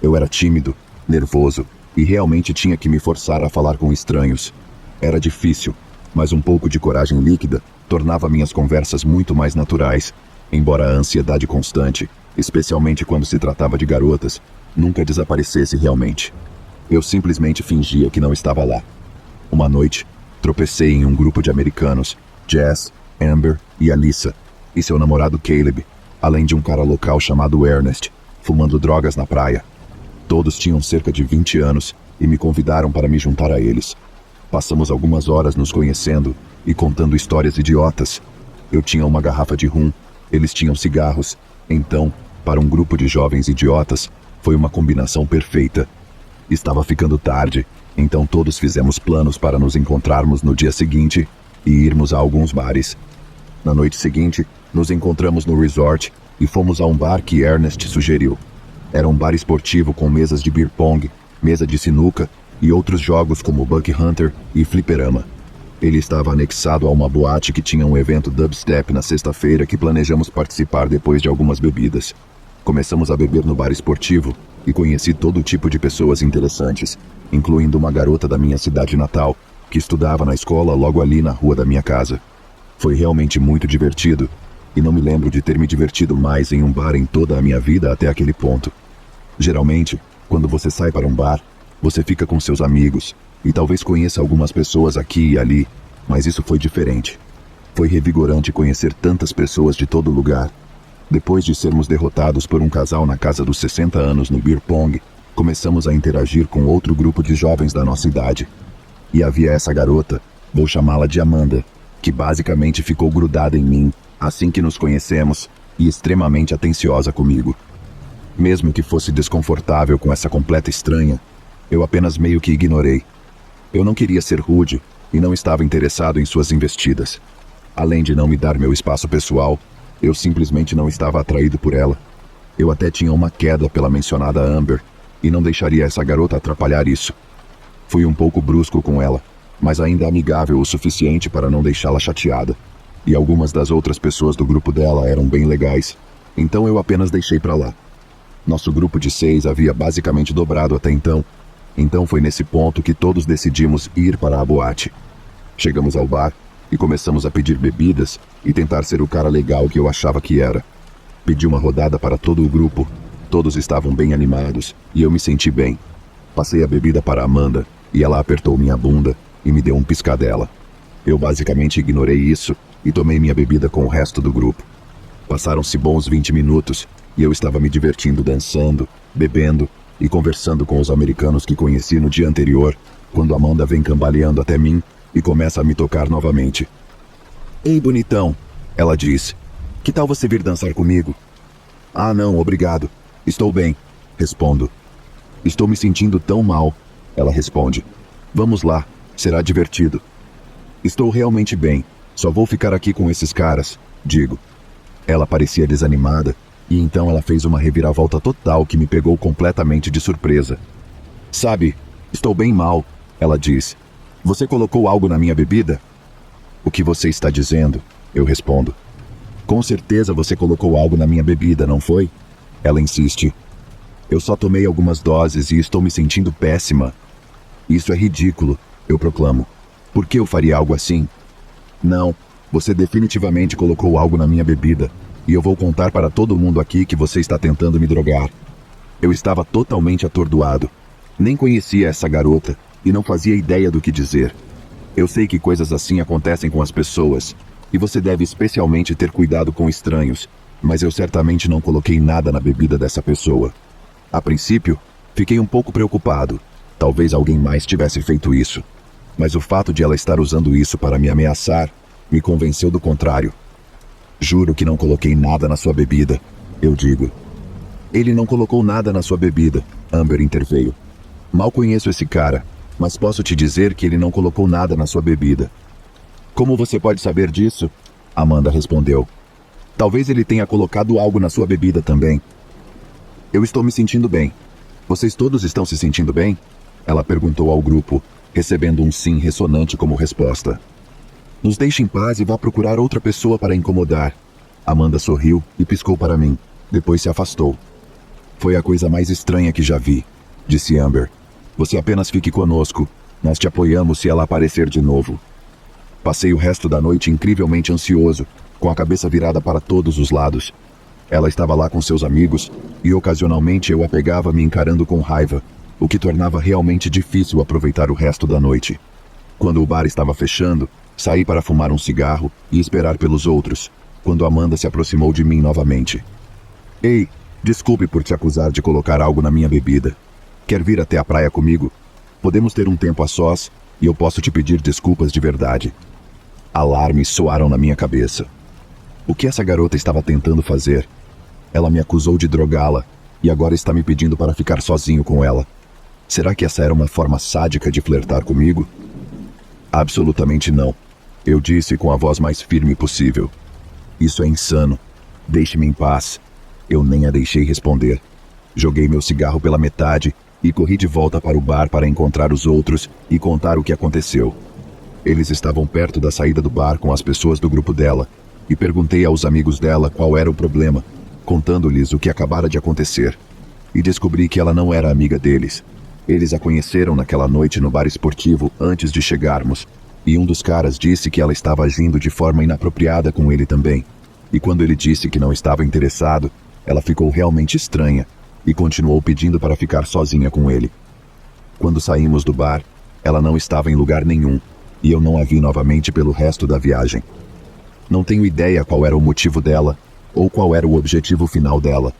Speaker 1: Eu era tímido, nervoso e realmente tinha que me forçar a falar com estranhos. Era difícil, mas um pouco de coragem líquida tornava minhas conversas muito mais naturais, embora a ansiedade constante, especialmente quando se tratava de garotas, nunca desaparecesse realmente. Eu simplesmente fingia que não estava lá. Uma noite, tropecei em um grupo de americanos, Jess, Amber e Alyssa, e seu namorado Caleb, além de um cara local chamado Ernest, fumando drogas na praia. Todos tinham cerca de 20 anos e me convidaram para me juntar a eles. Passamos algumas horas nos conhecendo e contando histórias idiotas. Eu tinha uma garrafa de rum, eles tinham cigarros. Então, para um grupo de jovens idiotas, foi uma combinação perfeita. Estava ficando tarde, então todos fizemos planos para nos encontrarmos no dia seguinte e irmos a alguns bares. Na noite seguinte, nos encontramos no resort e fomos a um bar que Ernest sugeriu. Era um bar esportivo com mesas de beer pong, mesa de sinuca e outros jogos como Buck Hunter e Fliperama. Ele estava anexado a uma boate que tinha um evento dubstep na sexta-feira que planejamos participar depois de algumas bebidas. Começamos a beber no bar esportivo e conheci todo tipo de pessoas interessantes, incluindo uma garota da minha cidade natal, que estudava na escola logo ali na rua da minha casa. Foi realmente muito divertido, e não me lembro de ter me divertido mais em um bar em toda a minha vida até aquele ponto. Geralmente, quando você sai para um bar, você fica com seus amigos, e talvez conheça algumas pessoas aqui e ali, mas isso foi diferente. Foi revigorante conhecer tantas pessoas de todo lugar. Depois de sermos derrotados por um casal na casa dos 60 anos no beer pong, começamos a interagir com outro grupo de jovens da nossa idade. E havia essa garota, vou chamá-la de Amanda, que basicamente ficou grudada em mim assim que nos conhecemos e extremamente atenciosa comigo. Mesmo que fosse desconfortável com essa completa estranha, eu apenas meio que ignorei. Eu não queria ser rude e não estava interessado em suas investidas. Além de não me dar meu espaço pessoal, eu simplesmente não estava atraído por ela. Eu até tinha uma queda pela mencionada Amber e não deixaria essa garota atrapalhar isso. Fui um pouco brusco com ela, mas ainda amigável o suficiente para não deixá-la chateada. E algumas das outras pessoas do grupo dela eram bem legais, então eu apenas deixei pra lá. Nosso grupo de 6 havia basicamente dobrado até então foi nesse ponto que todos decidimos ir para a boate. Chegamos ao bar e começamos a pedir bebidas e tentar ser o cara legal que eu achava que era. Pedi uma rodada para todo o grupo, todos estavam bem animados e eu me senti bem. Passei a bebida para Amanda e ela apertou minha bunda e me deu um piscadela. Eu basicamente ignorei isso e tomei minha bebida com o resto do grupo. Passaram-se bons 20 minutos e eu estava me divertindo dançando, bebendo e conversando com os americanos que conheci no dia anterior, quando Amanda vem cambaleando até mim e começa a me tocar novamente. "Ei, bonitão", ela diz. "Que tal você vir dançar comigo?" "Ah, não, obrigado. Estou bem", respondo. "Estou me sentindo tão mal", ela responde. "Vamos lá, será divertido." Estou realmente bem, Só vou ficar aqui com esses caras, digo. Ela parecia desanimada, e então ela fez uma reviravolta total que me pegou completamente de surpresa. Sabe, estou bem mal, ela diz. Você colocou algo na minha bebida? O que você está dizendo? Eu respondo. Com certeza você colocou algo na minha bebida, não foi? Ela insiste. Eu só tomei algumas doses e estou me sentindo péssima. Isso é ridículo, eu proclamo. Por que eu faria algo assim? Não, você definitivamente colocou algo na minha bebida, e eu vou contar para todo mundo aqui que você está tentando me drogar. Eu estava totalmente atordoado. Nem conhecia essa garota, e não fazia ideia do que dizer. Eu sei que coisas assim acontecem com as pessoas, e você deve especialmente ter cuidado com estranhos, mas eu certamente não coloquei nada na bebida dessa pessoa. A princípio, fiquei um pouco preocupado. Talvez alguém mais tivesse feito isso. Mas o fato de ela estar usando isso para me ameaçar me convenceu do contrário. Juro que não coloquei nada na sua bebida, eu digo. Ele não colocou nada na sua bebida, Amber interveio. Mal conheço esse cara, mas posso te dizer que ele não colocou nada na sua bebida. Como você pode saber disso? Amanda respondeu. Talvez ele tenha colocado algo na sua bebida também. Eu estou me sentindo bem. Vocês todos estão se sentindo bem? Ela perguntou ao grupo, recebendo um sim ressonante como resposta. Nos deixe em paz e vá procurar outra pessoa para incomodar. Amanda sorriu e piscou para mim, depois se afastou. Foi a coisa mais estranha que já vi, disse Amber. Você apenas fique conosco. Nós te apoiamos se ela aparecer de novo. Passei o resto da noite incrivelmente ansioso, com a cabeça virada para todos os lados. Ela estava lá com seus amigos, e ocasionalmente eu a pegava me encarando com raiva, o que tornava realmente difícil aproveitar o resto da noite. Quando o bar estava fechando, saí para fumar um cigarro e esperar pelos outros, quando Amanda se aproximou de mim novamente. Ei, desculpe por te acusar de colocar algo na minha bebida. Quer vir até a praia comigo? Podemos ter um tempo a sós, e eu posso te pedir desculpas de verdade. Alarmes soaram na minha cabeça. O que essa garota estava tentando fazer? Ela me acusou de drogá-la, e agora está me pedindo para ficar sozinho com ela. Será que essa era uma forma sádica de flertar comigo? Absolutamente não, eu disse com a voz mais firme possível. Isso é insano. Deixe-me em paz. Eu nem a deixei responder. Joguei meu cigarro pela metade e corri de volta para o bar para encontrar os outros e contar o que aconteceu. Eles estavam perto da saída do bar com as pessoas do grupo dela, e perguntei aos amigos dela qual era o problema, contando-lhes o que acabara de acontecer. E descobri que ela não era amiga deles. Eles a conheceram naquela noite no bar esportivo antes de chegarmos, e um dos caras disse que ela estava agindo de forma inapropriada com ele também. E quando ele disse que não estava interessado, ela ficou realmente estranha e continuou pedindo para ficar sozinha com ele. Quando saímos do bar, ela não estava em lugar nenhum, e eu não a vi novamente pelo resto da viagem. Não tenho ideia qual era o motivo dela, ou qual era o objetivo final dela,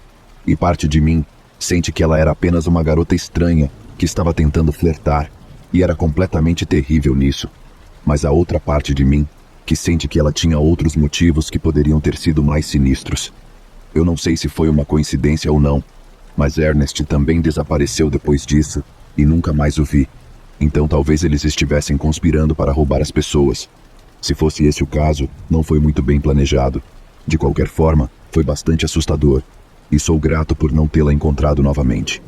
Speaker 1: e parte de mim sente que ela era apenas uma garota estranha que estava tentando flertar, e era completamente terrível nisso. Mas a outra parte de mim, que sente que ela tinha outros motivos que poderiam ter sido mais sinistros. Eu não sei se foi uma coincidência ou não, mas Ernest também desapareceu depois disso, e nunca mais o vi. Então talvez eles estivessem conspirando para roubar as pessoas. Se fosse esse o caso, não foi muito bem planejado. De qualquer forma, foi bastante assustador, e sou grato por não tê-la encontrado novamente.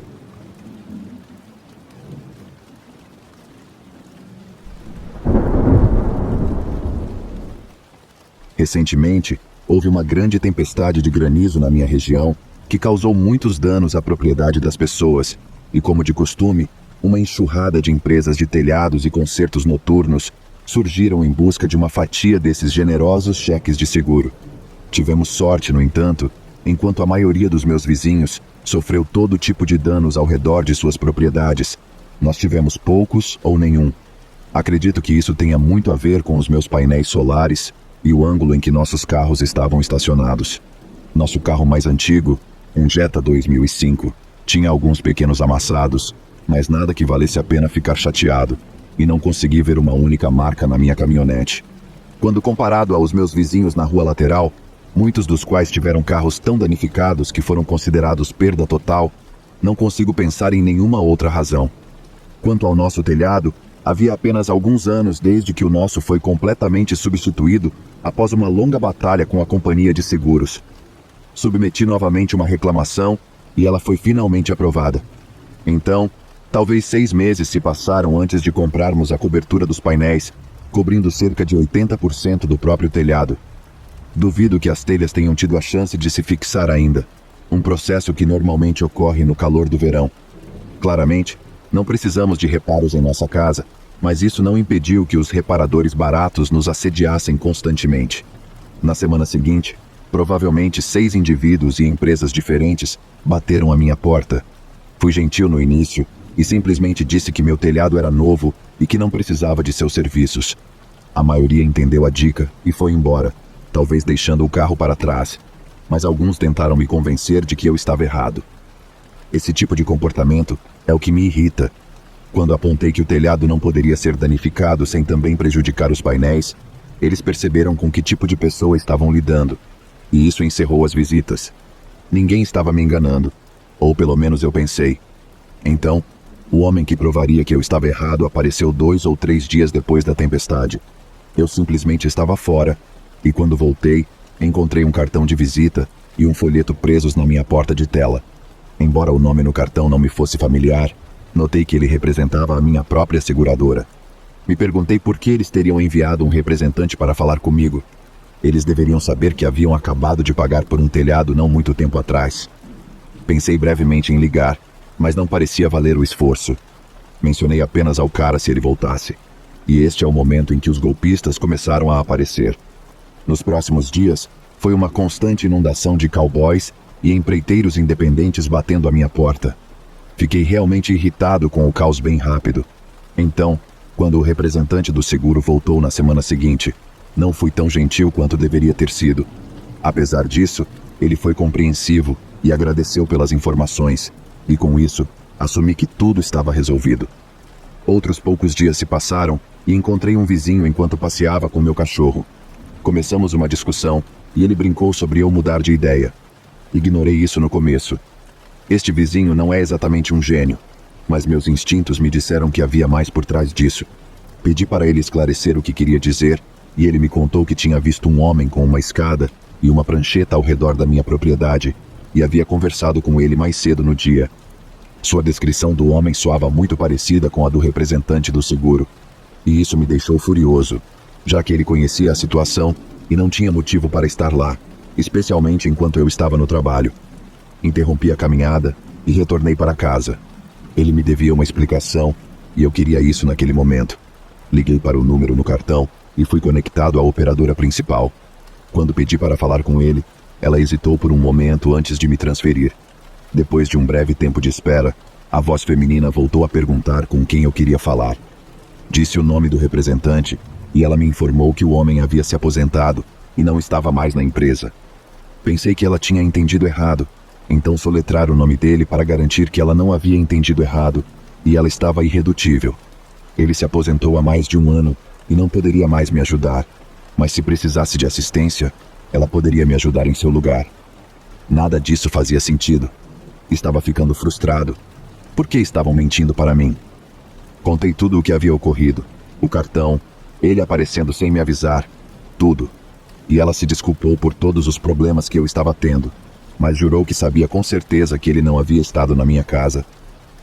Speaker 1: Recentemente, houve uma grande tempestade de granizo na minha região que causou muitos danos à propriedade das pessoas, e como de costume, uma enxurrada de empresas de telhados e consertos noturnos surgiram em busca de uma fatia desses generosos cheques de seguro. Tivemos sorte, no entanto, enquanto a maioria dos meus vizinhos sofreu todo tipo de danos ao redor de suas propriedades. Nós tivemos poucos ou nenhum. Acredito que isso tenha muito a ver com os meus painéis solares e o ângulo em que nossos carros estavam estacionados. Nosso carro mais antigo, um Jetta 2005, tinha alguns pequenos amassados, mas nada que valesse a pena ficar chateado, e não consegui ver uma única marca na minha caminhonete. Quando comparado aos meus vizinhos na rua lateral, muitos dos quais tiveram carros tão danificados que foram considerados perda total, não consigo pensar em nenhuma outra razão. Quanto ao nosso telhado, Havia apenas alguns anos desde que o nosso foi completamente substituído após uma longa batalha com a companhia de seguros. Submeti novamente uma reclamação e ela foi finalmente aprovada. Então, talvez 6 meses se passaram antes de comprarmos a cobertura dos painéis, cobrindo cerca de 80% do próprio telhado. Duvido que as telhas tenham tido a chance de se fixar ainda, um processo que normalmente ocorre no calor do verão. Claramente, não precisamos de reparos em nossa casa, mas isso não impediu que os reparadores baratos nos assediassem constantemente. Na semana seguinte, provavelmente 6 indivíduos e empresas diferentes bateram à minha porta. Fui gentil no início e simplesmente disse que meu telhado era novo e que não precisava de seus serviços. A maioria entendeu a dica e foi embora, talvez deixando o carro para trás, mas alguns tentaram me convencer de que eu estava errado. Esse tipo de comportamento é o que me irrita. Quando apontei que o telhado não poderia ser danificado sem também prejudicar os painéis, eles perceberam com que tipo de pessoa estavam lidando, e isso encerrou as visitas. Ninguém estava me enganando, ou pelo menos eu pensei. Então, o homem que provaria que eu estava errado apareceu 2 ou 3 dias depois da tempestade. Eu simplesmente estava fora, e quando voltei, encontrei um cartão de visita e um folheto presos na minha porta de tela. Embora o nome no cartão não me fosse familiar, notei que ele representava a minha própria seguradora. Me perguntei por que eles teriam enviado um representante para falar comigo. Eles deveriam saber que haviam acabado de pagar por um telhado não muito tempo atrás. Pensei brevemente em ligar, mas não parecia valer o esforço. Mencionei apenas ao cara se ele voltasse. E este é o momento em que os golpistas começaram a aparecer. Nos próximos dias, foi uma constante inundação de cowboys e empreiteiros independentes batendo à minha porta. Fiquei realmente irritado com o caos bem rápido. Então, quando o representante do seguro voltou na semana seguinte, não fui tão gentil quanto deveria ter sido. Apesar disso, ele foi compreensivo e agradeceu pelas informações, e com isso, assumi que tudo estava resolvido. Outros poucos dias se passaram e encontrei um vizinho enquanto passeava com meu cachorro. Começamos uma discussão e ele brincou sobre eu mudar de ideia. Ignorei isso no começo. Este vizinho não é exatamente um gênio, mas meus instintos me disseram que havia mais por trás disso. Pedi para ele esclarecer o que queria dizer e ele me contou que tinha visto um homem com uma escada e uma prancheta ao redor da minha propriedade e havia conversado com ele mais cedo no dia. Sua descrição do homem soava muito parecida com a do representante do seguro, e isso me deixou furioso, já que ele conhecia a situação e não tinha motivo para estar lá, especialmente enquanto eu estava no trabalho. Interrompi a caminhada e retornei para casa. Ele me devia uma explicação e eu queria isso naquele momento. Liguei para o número no cartão e fui conectado à operadora principal. Quando pedi para falar com ele, ela hesitou por um momento antes de me transferir. Depois de um breve tempo de espera, a voz feminina voltou a perguntar com quem eu queria falar. Disse o nome do representante e ela me informou que o homem havia se aposentado e não estava mais na empresa. Pensei que ela tinha entendido errado, então soletrar o nome dele para garantir que ela não havia entendido errado, e ela estava irredutível. Ele se aposentou há mais de um ano e não poderia mais me ajudar, mas se precisasse de assistência, ela poderia me ajudar em seu lugar. Nada disso fazia sentido. Estava ficando frustrado. Por que estavam mentindo para mim? Contei tudo o que havia ocorrido. O cartão, ele aparecendo sem me avisar, tudo. E ela se desculpou por todos os problemas que eu estava tendo, mas jurou que sabia com certeza que ele não havia estado na minha casa.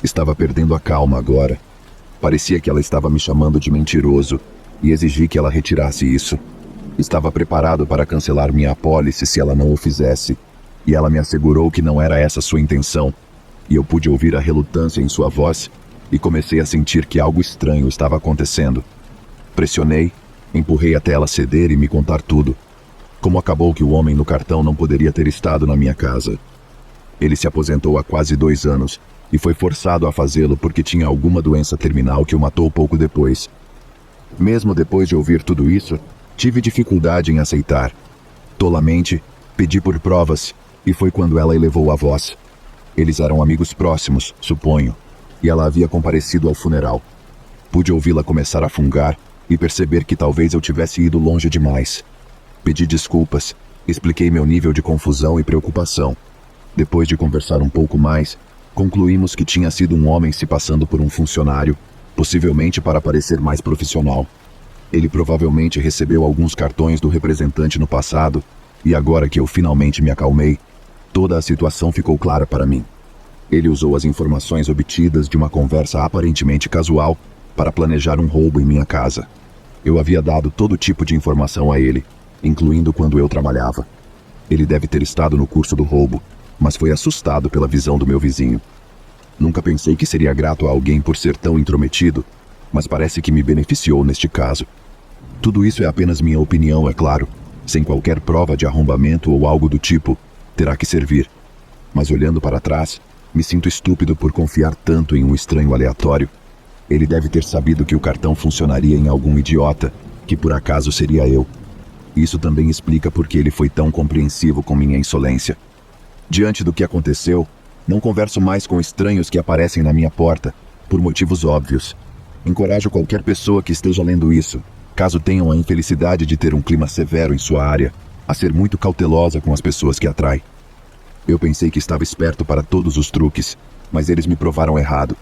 Speaker 1: Estava perdendo a calma agora. Parecia que ela estava me chamando de mentiroso e exigi que ela retirasse isso. Estava preparado para cancelar minha apólice se ela não o fizesse, e ela me assegurou que não era essa sua intenção, e eu pude ouvir a relutância em sua voz e comecei a sentir que algo estranho estava acontecendo. Pressionei, empurrei até ela ceder e me contar tudo. Como acabou que o homem no cartão não poderia ter estado na minha casa. Ele se aposentou há quase 2 anos e foi forçado a fazê-lo porque tinha alguma doença terminal que o matou pouco depois. Mesmo depois de ouvir tudo isso, tive dificuldade em aceitar. Tolamente, pedi por provas, e foi quando ela elevou a voz. Eles eram amigos próximos, suponho, e ela havia comparecido ao funeral. Pude ouvi-la começar a fungar e perceber que talvez eu tivesse ido longe demais. Pedi desculpas, expliquei meu nível de confusão e preocupação. Depois de conversar um pouco mais, concluímos que tinha sido um homem se passando por um funcionário possivelmente para parecer mais profissional. Ele provavelmente recebeu alguns cartões do representante no passado, e agora que eu finalmente me acalmei, toda a situação ficou clara para mim. Ele usou as informações obtidas de uma conversa aparentemente casual para planejar um roubo em minha casa. Eu havia dado todo tipo de informação a ele, incluindo quando eu trabalhava. Ele deve ter estado no curso do roubo, mas foi assustado pela visão do meu vizinho. Nunca pensei que seria grato a alguém por ser tão intrometido, mas parece que me beneficiou neste caso. Tudo isso é apenas minha opinião, é claro, sem qualquer prova de arrombamento ou algo do tipo, terá que servir. Mas olhando para trás, me sinto estúpido por confiar tanto em um estranho aleatório. Ele deve ter sabido que o cartão funcionaria em algum idiota, que por acaso seria eu. Isso também explica por que ele foi tão compreensivo com minha insolência. Diante do que aconteceu, não converso mais com estranhos que aparecem na minha porta, por motivos óbvios. Encorajo qualquer pessoa que esteja lendo isso, caso tenham a infelicidade de ter um clima severo em sua área, a ser muito cautelosa com as pessoas que atrai. Eu pensei que estava esperto para todos os truques, mas eles me provaram errado.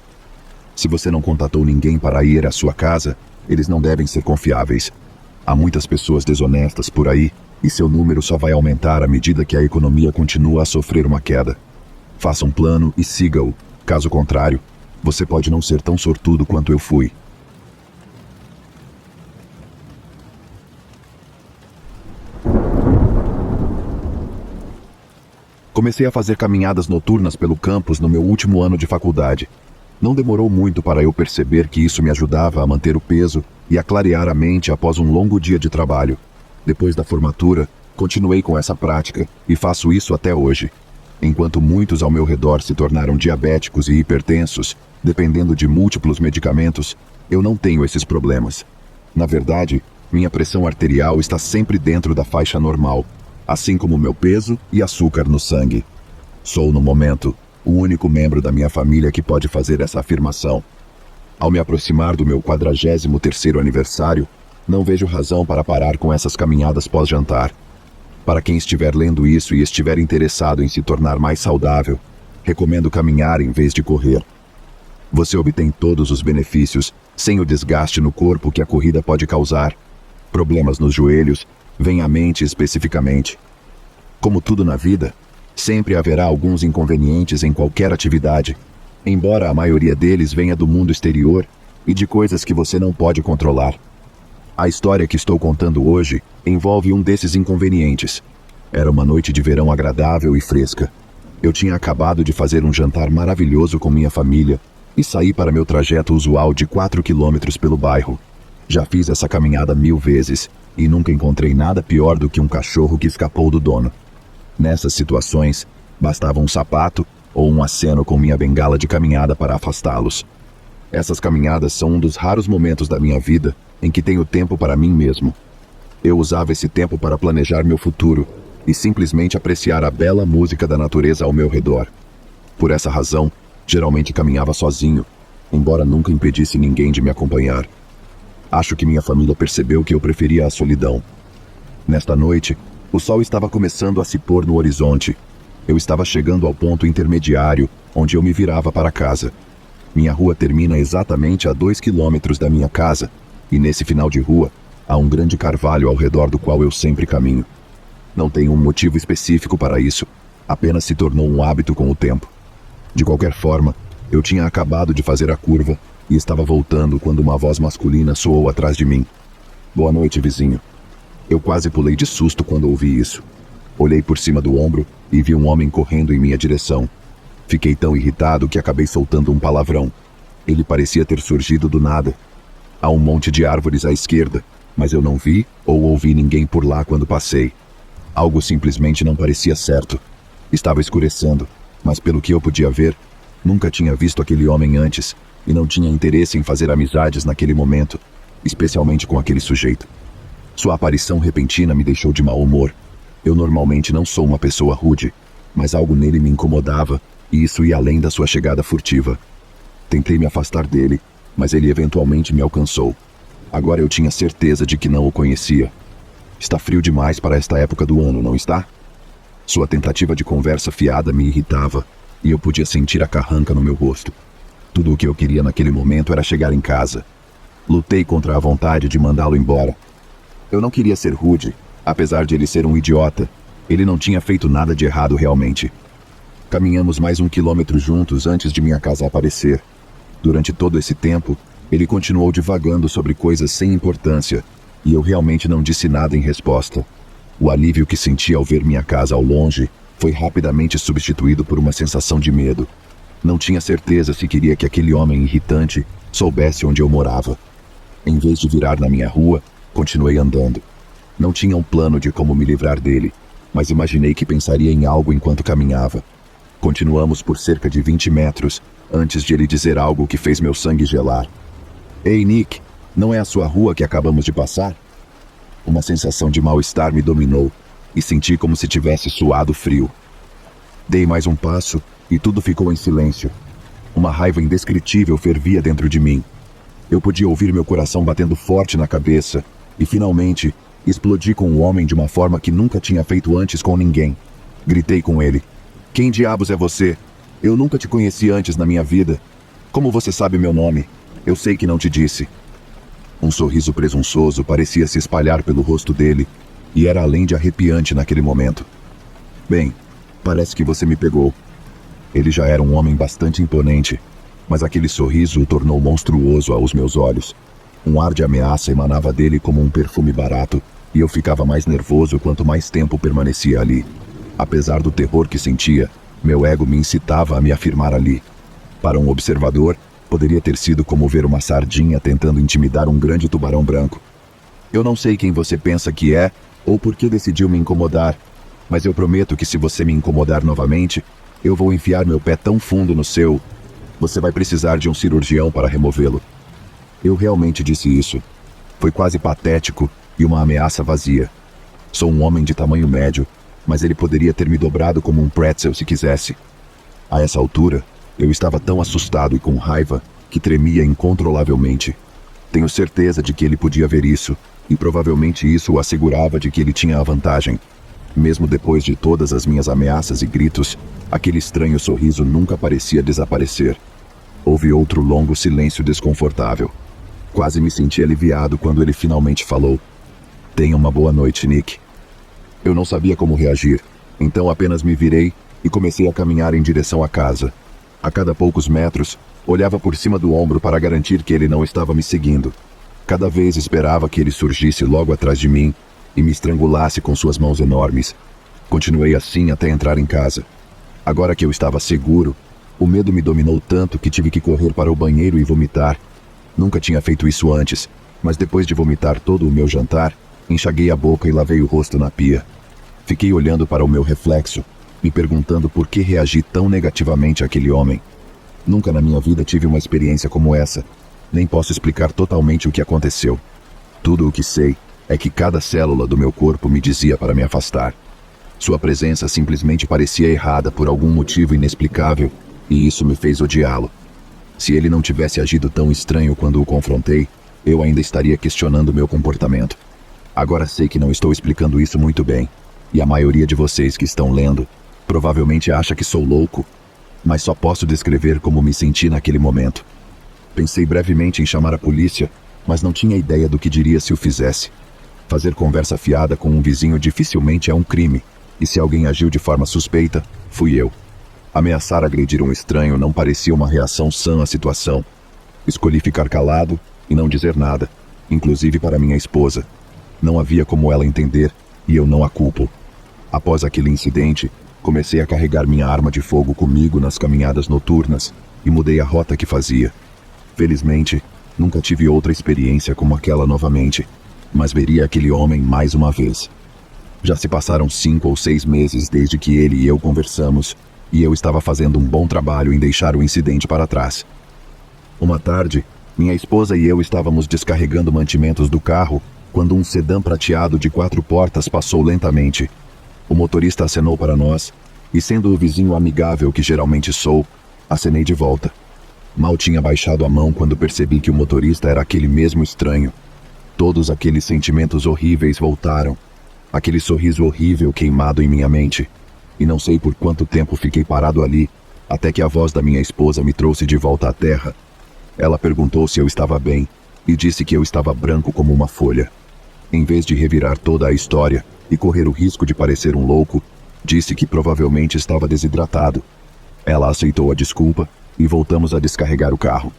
Speaker 1: Se você não contatou ninguém para ir à sua casa, eles não devem ser confiáveis. Há muitas pessoas desonestas por aí, e seu número só vai aumentar à medida que a economia continua a sofrer uma queda. Faça um plano e siga-o. Caso contrário, você pode não ser tão sortudo quanto eu fui. Comecei a fazer caminhadas noturnas pelo campus no meu último ano de faculdade. Não demorou muito para eu perceber que isso me ajudava a manter o peso e a clarear a mente após um longo dia de trabalho. Depois da formatura, continuei com essa prática e faço isso até hoje. Enquanto muitos ao meu redor se tornaram diabéticos e hipertensos, dependendo de múltiplos medicamentos, eu não tenho esses problemas. Na verdade, minha pressão arterial está sempre dentro da faixa normal, assim como meu peso e açúcar no sangue. Sou, no momento, o único membro da minha família que pode fazer essa afirmação. Ao me aproximar do meu 43º aniversário, não vejo razão para parar com essas caminhadas pós-jantar. Para quem estiver lendo isso e estiver interessado em se tornar mais saudável, recomendo caminhar em vez de correr. Você obtém todos os benefícios, sem o desgaste no corpo que a corrida pode causar. Problemas nos joelhos vêm à mente especificamente. Como tudo na vida, sempre haverá alguns inconvenientes em qualquer atividade, embora a maioria deles venha do mundo exterior e de coisas que você não pode controlar. A história que estou contando hoje envolve um desses inconvenientes. Era uma noite de verão agradável e fresca. Eu tinha acabado de fazer um jantar maravilhoso com minha família e saí para meu trajeto usual de 4 quilômetros pelo bairro. Já fiz essa caminhada 1000 vezes e nunca encontrei nada pior do que um cachorro que escapou do dono. Nessas situações, bastava um sapato ou um aceno com minha bengala de caminhada para afastá-los. Essas caminhadas são um dos raros momentos da minha vida em que tenho tempo para mim mesmo. Eu usava esse tempo para planejar meu futuro e simplesmente apreciar a bela música da natureza ao meu redor. Por essa razão, geralmente caminhava sozinho, embora nunca impedisse ninguém de me acompanhar. Acho que minha família percebeu que eu preferia a solidão. Nesta noite, o sol estava começando a se pôr no horizonte. Eu estava chegando ao ponto intermediário, onde eu me virava para casa. Minha rua termina exatamente a 2 quilômetros da minha casa, e nesse final de rua, há um grande carvalho ao redor do qual eu sempre caminho. Não tenho um motivo específico para isso, apenas se tornou um hábito com o tempo. De qualquer forma, eu tinha acabado de fazer a curva e estava voltando quando uma voz masculina soou atrás de mim. "Boa noite, vizinho." Eu quase pulei de susto quando ouvi isso. Olhei por cima do ombro e vi um homem correndo em minha direção. Fiquei tão irritado que acabei soltando um palavrão. Ele parecia ter surgido do nada. Há um monte de árvores à esquerda, mas eu não vi ou ouvi ninguém por lá quando passei. Algo simplesmente não parecia certo. Estava escurecendo, mas pelo que eu podia ver, nunca tinha visto aquele homem antes e não tinha interesse em fazer amizades naquele momento, especialmente com aquele sujeito. Sua aparição repentina me deixou de mau humor. Eu normalmente não sou uma pessoa rude, mas algo nele me incomodava e isso ia além da sua chegada furtiva. Tentei me afastar dele, mas ele eventualmente me alcançou. Agora eu tinha certeza de que não o conhecia. Está frio demais para esta época do ano, não está? Sua tentativa de conversa fiada me irritava e eu podia sentir a carranca no meu rosto. Tudo o que eu queria naquele momento era chegar em casa. Lutei contra a vontade de mandá-lo embora. Eu não queria ser rude, apesar de ele ser um idiota. Ele não tinha feito nada de errado realmente. Caminhamos mais 1 quilômetro juntos antes de minha casa aparecer. Durante todo esse tempo, ele continuou divagando sobre coisas sem importância, e eu realmente não disse nada em resposta. O alívio que senti ao ver minha casa ao longe foi rapidamente substituído por uma sensação de medo. Não tinha certeza se queria que aquele homem irritante soubesse onde eu morava. Em vez de virar na minha rua, continuei andando. Não tinha um plano de como me livrar dele, mas imaginei que pensaria em algo enquanto caminhava. Continuamos por cerca de 20 metros, antes de ele dizer algo que fez meu sangue gelar. Ei, Nick, não é a sua rua que acabamos de passar? Uma sensação de mal-estar me dominou, e senti como se tivesse suado frio. Dei mais um passo, e tudo ficou em silêncio. Uma raiva indescritível fervia dentro de mim. Eu podia ouvir meu coração batendo forte na cabeça, e finalmente, explodi com o homem de uma forma que nunca tinha feito antes com ninguém. Gritei com ele. Quem diabos é você? Eu nunca te conheci antes na minha vida. Como você sabe meu nome? Eu sei que não te disse. Um sorriso presunçoso parecia se espalhar pelo rosto dele, e era além de arrepiante naquele momento. Bem, parece que você me pegou. Ele já era um homem bastante imponente, mas aquele sorriso o tornou monstruoso aos meus olhos. Um ar de ameaça emanava dele como um perfume barato, e eu ficava mais nervoso quanto mais tempo permanecia ali. Apesar do terror que sentia, meu ego me incitava a me afirmar ali. Para um observador, poderia ter sido como ver uma sardinha tentando intimidar um grande tubarão branco. Eu não sei quem você pensa que é, ou por que decidiu me incomodar, mas eu prometo que se você me incomodar novamente, eu vou enfiar meu pé tão fundo no seu... Você vai precisar de um cirurgião para removê-lo. Eu realmente disse isso. Foi quase patético e uma ameaça vazia. Sou um homem de tamanho médio, mas ele poderia ter me dobrado como um pretzel se quisesse. A essa altura, eu estava tão assustado e com raiva que tremia incontrolavelmente. Tenho certeza de que ele podia ver isso, e provavelmente isso o assegurava de que ele tinha a vantagem. Mesmo depois de todas as minhas ameaças e gritos, aquele estranho sorriso nunca parecia desaparecer. Houve outro longo silêncio desconfortável. Quase me senti aliviado quando ele finalmente falou. Tenha uma boa noite, Nick. Eu não sabia como reagir, então apenas me virei e comecei a caminhar em direção à casa. A cada poucos metros, olhava por cima do ombro para garantir que ele não estava me seguindo. Cada vez esperava que ele surgisse logo atrás de mim e me estrangulasse com suas mãos enormes. Continuei assim até entrar em casa. Agora que eu estava seguro, o medo me dominou tanto que tive que correr para o banheiro e vomitar. Nunca tinha feito isso antes, mas depois de vomitar todo o meu jantar, enxaguei a boca e lavei o rosto na pia. Fiquei olhando para o meu reflexo, me perguntando por que reagi tão negativamente àquele homem. Nunca na minha vida tive uma experiência como essa. Nem posso explicar totalmente o que aconteceu. Tudo o que sei é que cada célula do meu corpo me dizia para me afastar. Sua presença simplesmente parecia errada por algum motivo inexplicável, e isso me fez odiá-lo. Se ele não tivesse agido tão estranho quando o confrontei, eu ainda estaria questionando meu comportamento. Agora sei que não estou explicando isso muito bem, e a maioria de vocês que estão lendo provavelmente acha que sou louco, mas só posso descrever como me senti naquele momento. Pensei brevemente em chamar a polícia, mas não tinha ideia do que diria se o fizesse. Fazer conversa fiada com um vizinho dificilmente é um crime, e se alguém agiu de forma suspeita, fui eu. Ameaçar agredir um estranho não parecia uma reação sã à situação. Escolhi ficar calado e não dizer nada, inclusive para minha esposa. Não havia como ela entender, e eu não a culpo. Após aquele incidente, comecei a carregar minha arma de fogo comigo nas caminhadas noturnas e mudei a rota que fazia. Felizmente, nunca tive outra experiência como aquela novamente, mas veria aquele homem mais uma vez. Já se passaram 5 ou 6 meses desde que ele e eu conversamos, e eu estava fazendo um bom trabalho em deixar o incidente para trás. Uma tarde, minha esposa e eu estávamos descarregando mantimentos do carro quando um sedã prateado de 4 portas passou lentamente. O motorista acenou para nós, e sendo o vizinho amigável que geralmente sou, acenei de volta. Mal tinha baixado a mão quando percebi que o motorista era aquele mesmo estranho. Todos aqueles sentimentos horríveis voltaram. Aquele sorriso horrível queimado em minha mente. E não sei por quanto tempo fiquei parado ali, até que a voz da minha esposa me trouxe de volta à terra. Ela perguntou se eu estava bem e disse que eu estava branco como uma folha. Em vez de revirar toda a história e correr o risco de parecer um louco, disse que provavelmente estava desidratado. Ela aceitou a desculpa e voltamos a descarregar o carro.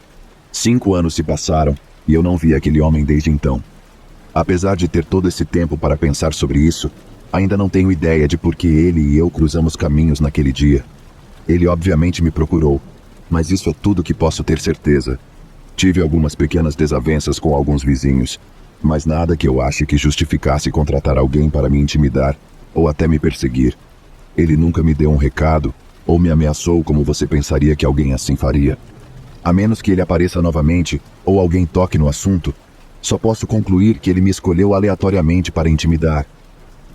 Speaker 1: 5 anos se passaram e eu não vi aquele homem desde então. Apesar de ter todo esse tempo para pensar sobre isso, ainda não tenho ideia de por que ele e eu cruzamos caminhos naquele dia. Ele obviamente me procurou, mas isso é tudo que posso ter certeza. Tive algumas pequenas desavenças com alguns vizinhos, mas nada que eu ache que justificasse contratar alguém para me intimidar ou até me perseguir. Ele nunca me deu um recado ou me ameaçou como você pensaria que alguém assim faria. A menos que ele apareça novamente ou alguém toque no assunto, só posso concluir que ele me escolheu aleatoriamente para intimidar.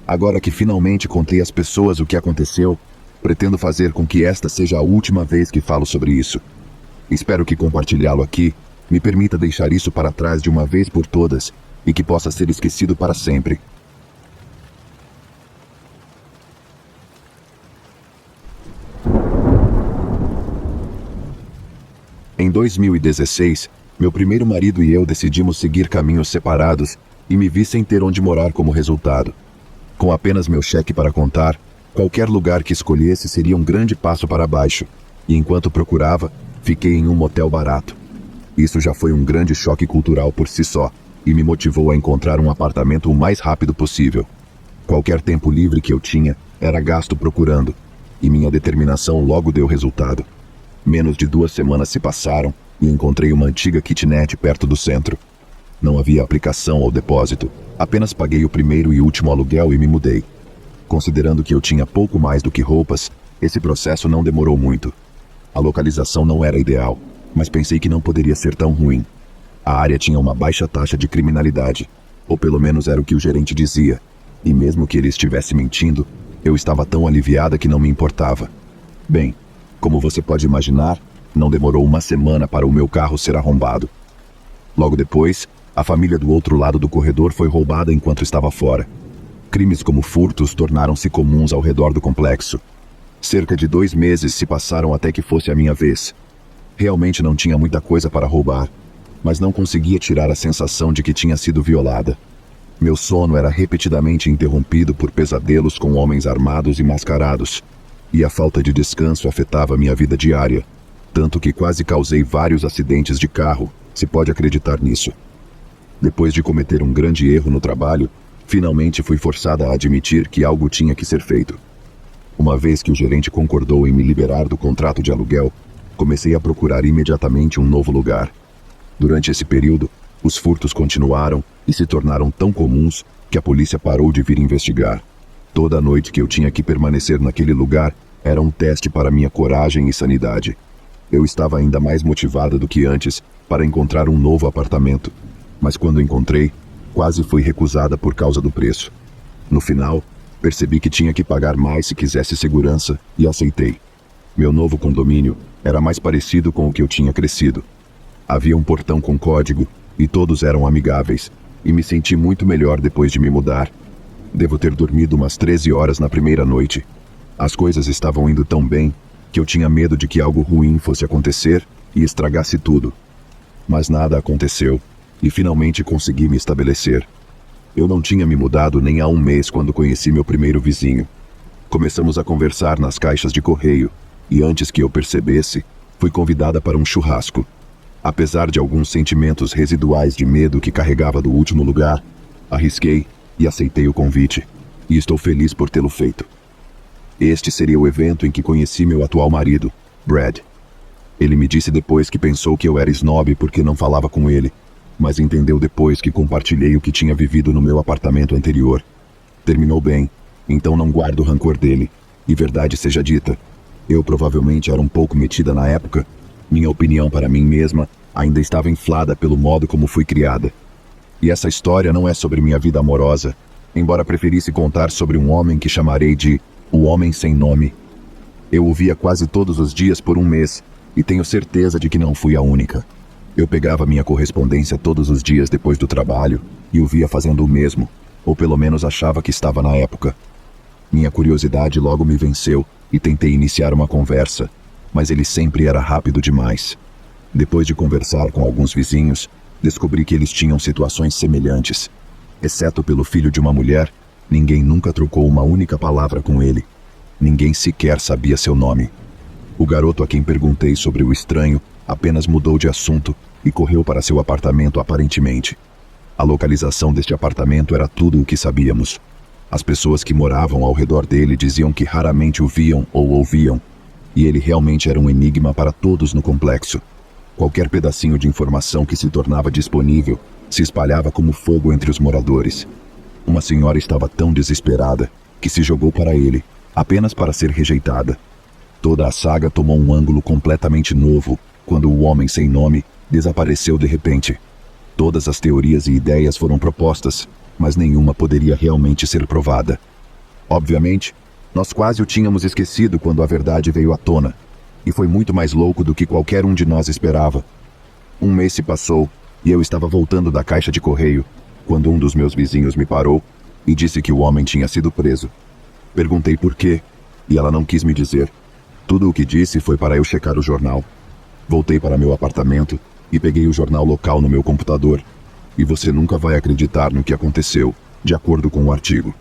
Speaker 1: Agora que finalmente contei às pessoas o que aconteceu, pretendo fazer com que esta seja a última vez que falo sobre isso. Espero que compartilhá-lo aqui me permita deixar isso para trás de uma vez por todas e que possa ser esquecido para sempre. Em 2016, meu primeiro marido e eu decidimos seguir caminhos separados e me vi sem ter onde morar como resultado. Com apenas meu cheque para contar, qualquer lugar que escolhesse seria um grande passo para baixo, e enquanto procurava, fiquei em um motel barato. Isso já foi um grande choque cultural por si só, e me motivou a encontrar um apartamento o mais rápido possível. Qualquer tempo livre que eu tinha era gasto procurando, e minha determinação logo deu resultado. Menos de 2 semanas se passaram e encontrei uma antiga kitnet perto do centro. Não havia aplicação ou depósito, apenas paguei o primeiro e último aluguel e me mudei. Considerando que eu tinha pouco mais do que roupas, esse processo não demorou muito. A localização não era ideal, mas pensei que não poderia ser tão ruim. A área tinha uma baixa taxa de criminalidade, ou pelo menos era o que o gerente dizia, e mesmo que ele estivesse mentindo, eu estava tão aliviada que não me importava. Bem, como você pode imaginar, não demorou 1 semana para o meu carro ser arrombado. Logo depois, a família do outro lado do corredor foi roubada enquanto estava fora. Crimes como furtos tornaram-se comuns ao redor do complexo. Cerca de 2 meses se passaram até que fosse a minha vez. Realmente não tinha muita coisa para roubar, mas não conseguia tirar a sensação de que tinha sido violada. Meu sono era repetidamente interrompido por pesadelos com homens armados e mascarados, e a falta de descanso afetava minha vida diária, tanto que quase causei vários acidentes de carro, se pode acreditar nisso. Depois de cometer um grande erro no trabalho, finalmente fui forçada a admitir que algo tinha que ser feito. Uma vez que o gerente concordou em me liberar do contrato de aluguel, comecei a procurar imediatamente um novo lugar. Durante esse período, os furtos continuaram e se tornaram tão comuns que a polícia parou de vir investigar. Toda noite que eu tinha que permanecer naquele lugar era um teste para minha coragem e sanidade. Eu estava ainda mais motivada do que antes para encontrar um novo apartamento, mas quando encontrei, quase fui recusada por causa do preço. No final, percebi que tinha que pagar mais se quisesse segurança e aceitei. Meu novo condomínio era mais parecido com o que eu tinha crescido. Havia um portão com código e todos eram amigáveis, e me senti muito melhor depois de me mudar. Devo ter dormido umas 13 horas na primeira noite. As coisas estavam indo tão bem que eu tinha medo de que algo ruim fosse acontecer e estragasse tudo. Mas nada aconteceu, e finalmente consegui me estabelecer. Eu não tinha me mudado nem há 1 mês quando conheci meu primeiro vizinho. Começamos a conversar nas caixas de correio, e antes que eu percebesse, fui convidada para um churrasco. Apesar de alguns sentimentos residuais de medo que carregava do último lugar, arrisquei e aceitei o convite, e estou feliz por tê-lo feito. Este seria o evento em que conheci meu atual marido, Brad. Ele me disse depois que pensou que eu era snob porque não falava com ele, mas entendeu depois que compartilhei o que tinha vivido no meu apartamento anterior. Terminou bem, então não guardo rancor dele, e verdade seja dita, eu provavelmente era um pouco metida na época. Minha opinião para mim mesma ainda estava inflada pelo modo como fui criada. E essa história não é sobre minha vida amorosa, embora preferisse contar sobre um homem que chamarei de O Homem Sem Nome. Eu o via quase todos os dias por 1 mês, e tenho certeza de que não fui a única. Eu pegava minha correspondência todos os dias depois do trabalho, e o via fazendo o mesmo, ou pelo menos achava que estava na época. Minha curiosidade logo me venceu, e tentei iniciar uma conversa. mas ele sempre era rápido demais. Depois de conversar com alguns vizinhos, descobri que eles tinham situações semelhantes. Exceto pelo filho de uma mulher, ninguém nunca trocou uma única palavra com ele. Ninguém sequer sabia seu nome. O garoto a quem perguntei sobre o estranho apenas mudou de assunto e correu para seu apartamento aparentemente. A localização deste apartamento era tudo o que sabíamos. As pessoas que moravam ao redor dele diziam que raramente o viam ou ouviam, e ele realmente era um enigma para todos no complexo. Qualquer pedacinho de informação que se tornava disponível se espalhava como fogo entre os moradores. Uma senhora estava tão desesperada que se jogou para ele, apenas para ser rejeitada. Toda a saga tomou um ângulo completamente novo quando o homem sem nome desapareceu de repente. Todas as teorias e ideias foram propostas, mas nenhuma poderia realmente ser provada. Obviamente, nós quase o tínhamos esquecido quando a verdade veio à tona, e foi muito mais louco do que qualquer um de nós esperava. Um mês se passou e eu estava voltando da caixa de correio quando um dos meus vizinhos me parou e disse que o homem tinha sido preso. Perguntei por quê, e ela não quis me dizer. Tudo o que disse foi para eu checar o jornal. Voltei para meu apartamento e peguei o jornal local no meu computador. E você nunca vai acreditar no que aconteceu, de acordo com o artigo.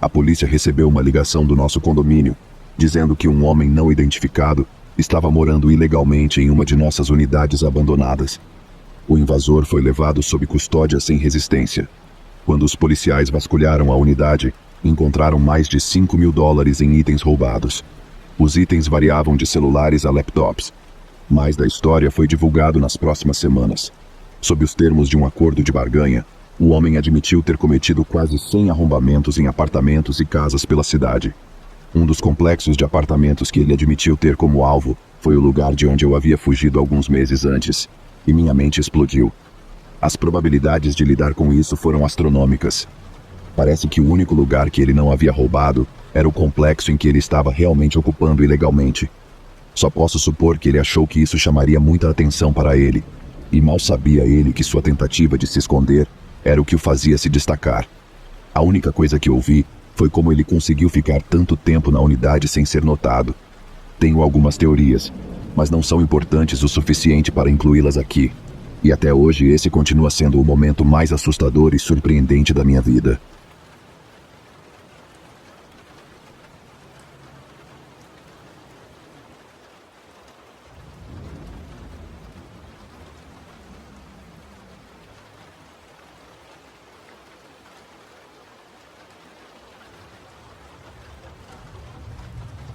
Speaker 1: A polícia recebeu uma ligação do nosso condomínio, dizendo que um homem não identificado estava morando ilegalmente em uma de nossas unidades abandonadas. O invasor foi levado sob custódia sem resistência. Quando os policiais vasculharam a unidade, encontraram mais de $5.000 em itens roubados. Os itens variavam de celulares a laptops. Mais da história foi divulgado nas próximas semanas. Sob os termos de um acordo de barganha, o homem admitiu ter cometido quase 100 arrombamentos em apartamentos e casas pela cidade. Um dos complexos de apartamentos que ele admitiu ter como alvo foi o lugar de onde eu havia fugido alguns meses antes, e minha mente explodiu. As probabilidades de lidar com isso foram astronômicas. Parece que o único lugar que ele não havia roubado era o complexo em que ele estava realmente ocupando ilegalmente. Só posso supor que ele achou que isso chamaria muita atenção para ele, e mal sabia ele que sua tentativa de se esconder era o que o fazia se destacar. A única coisa que ouvi foi como ele conseguiu ficar tanto tempo na unidade sem ser notado. Tenho algumas teorias, mas não são importantes o suficiente para incluí-las aqui. E até hoje esse continua sendo o momento mais assustador e surpreendente da minha vida.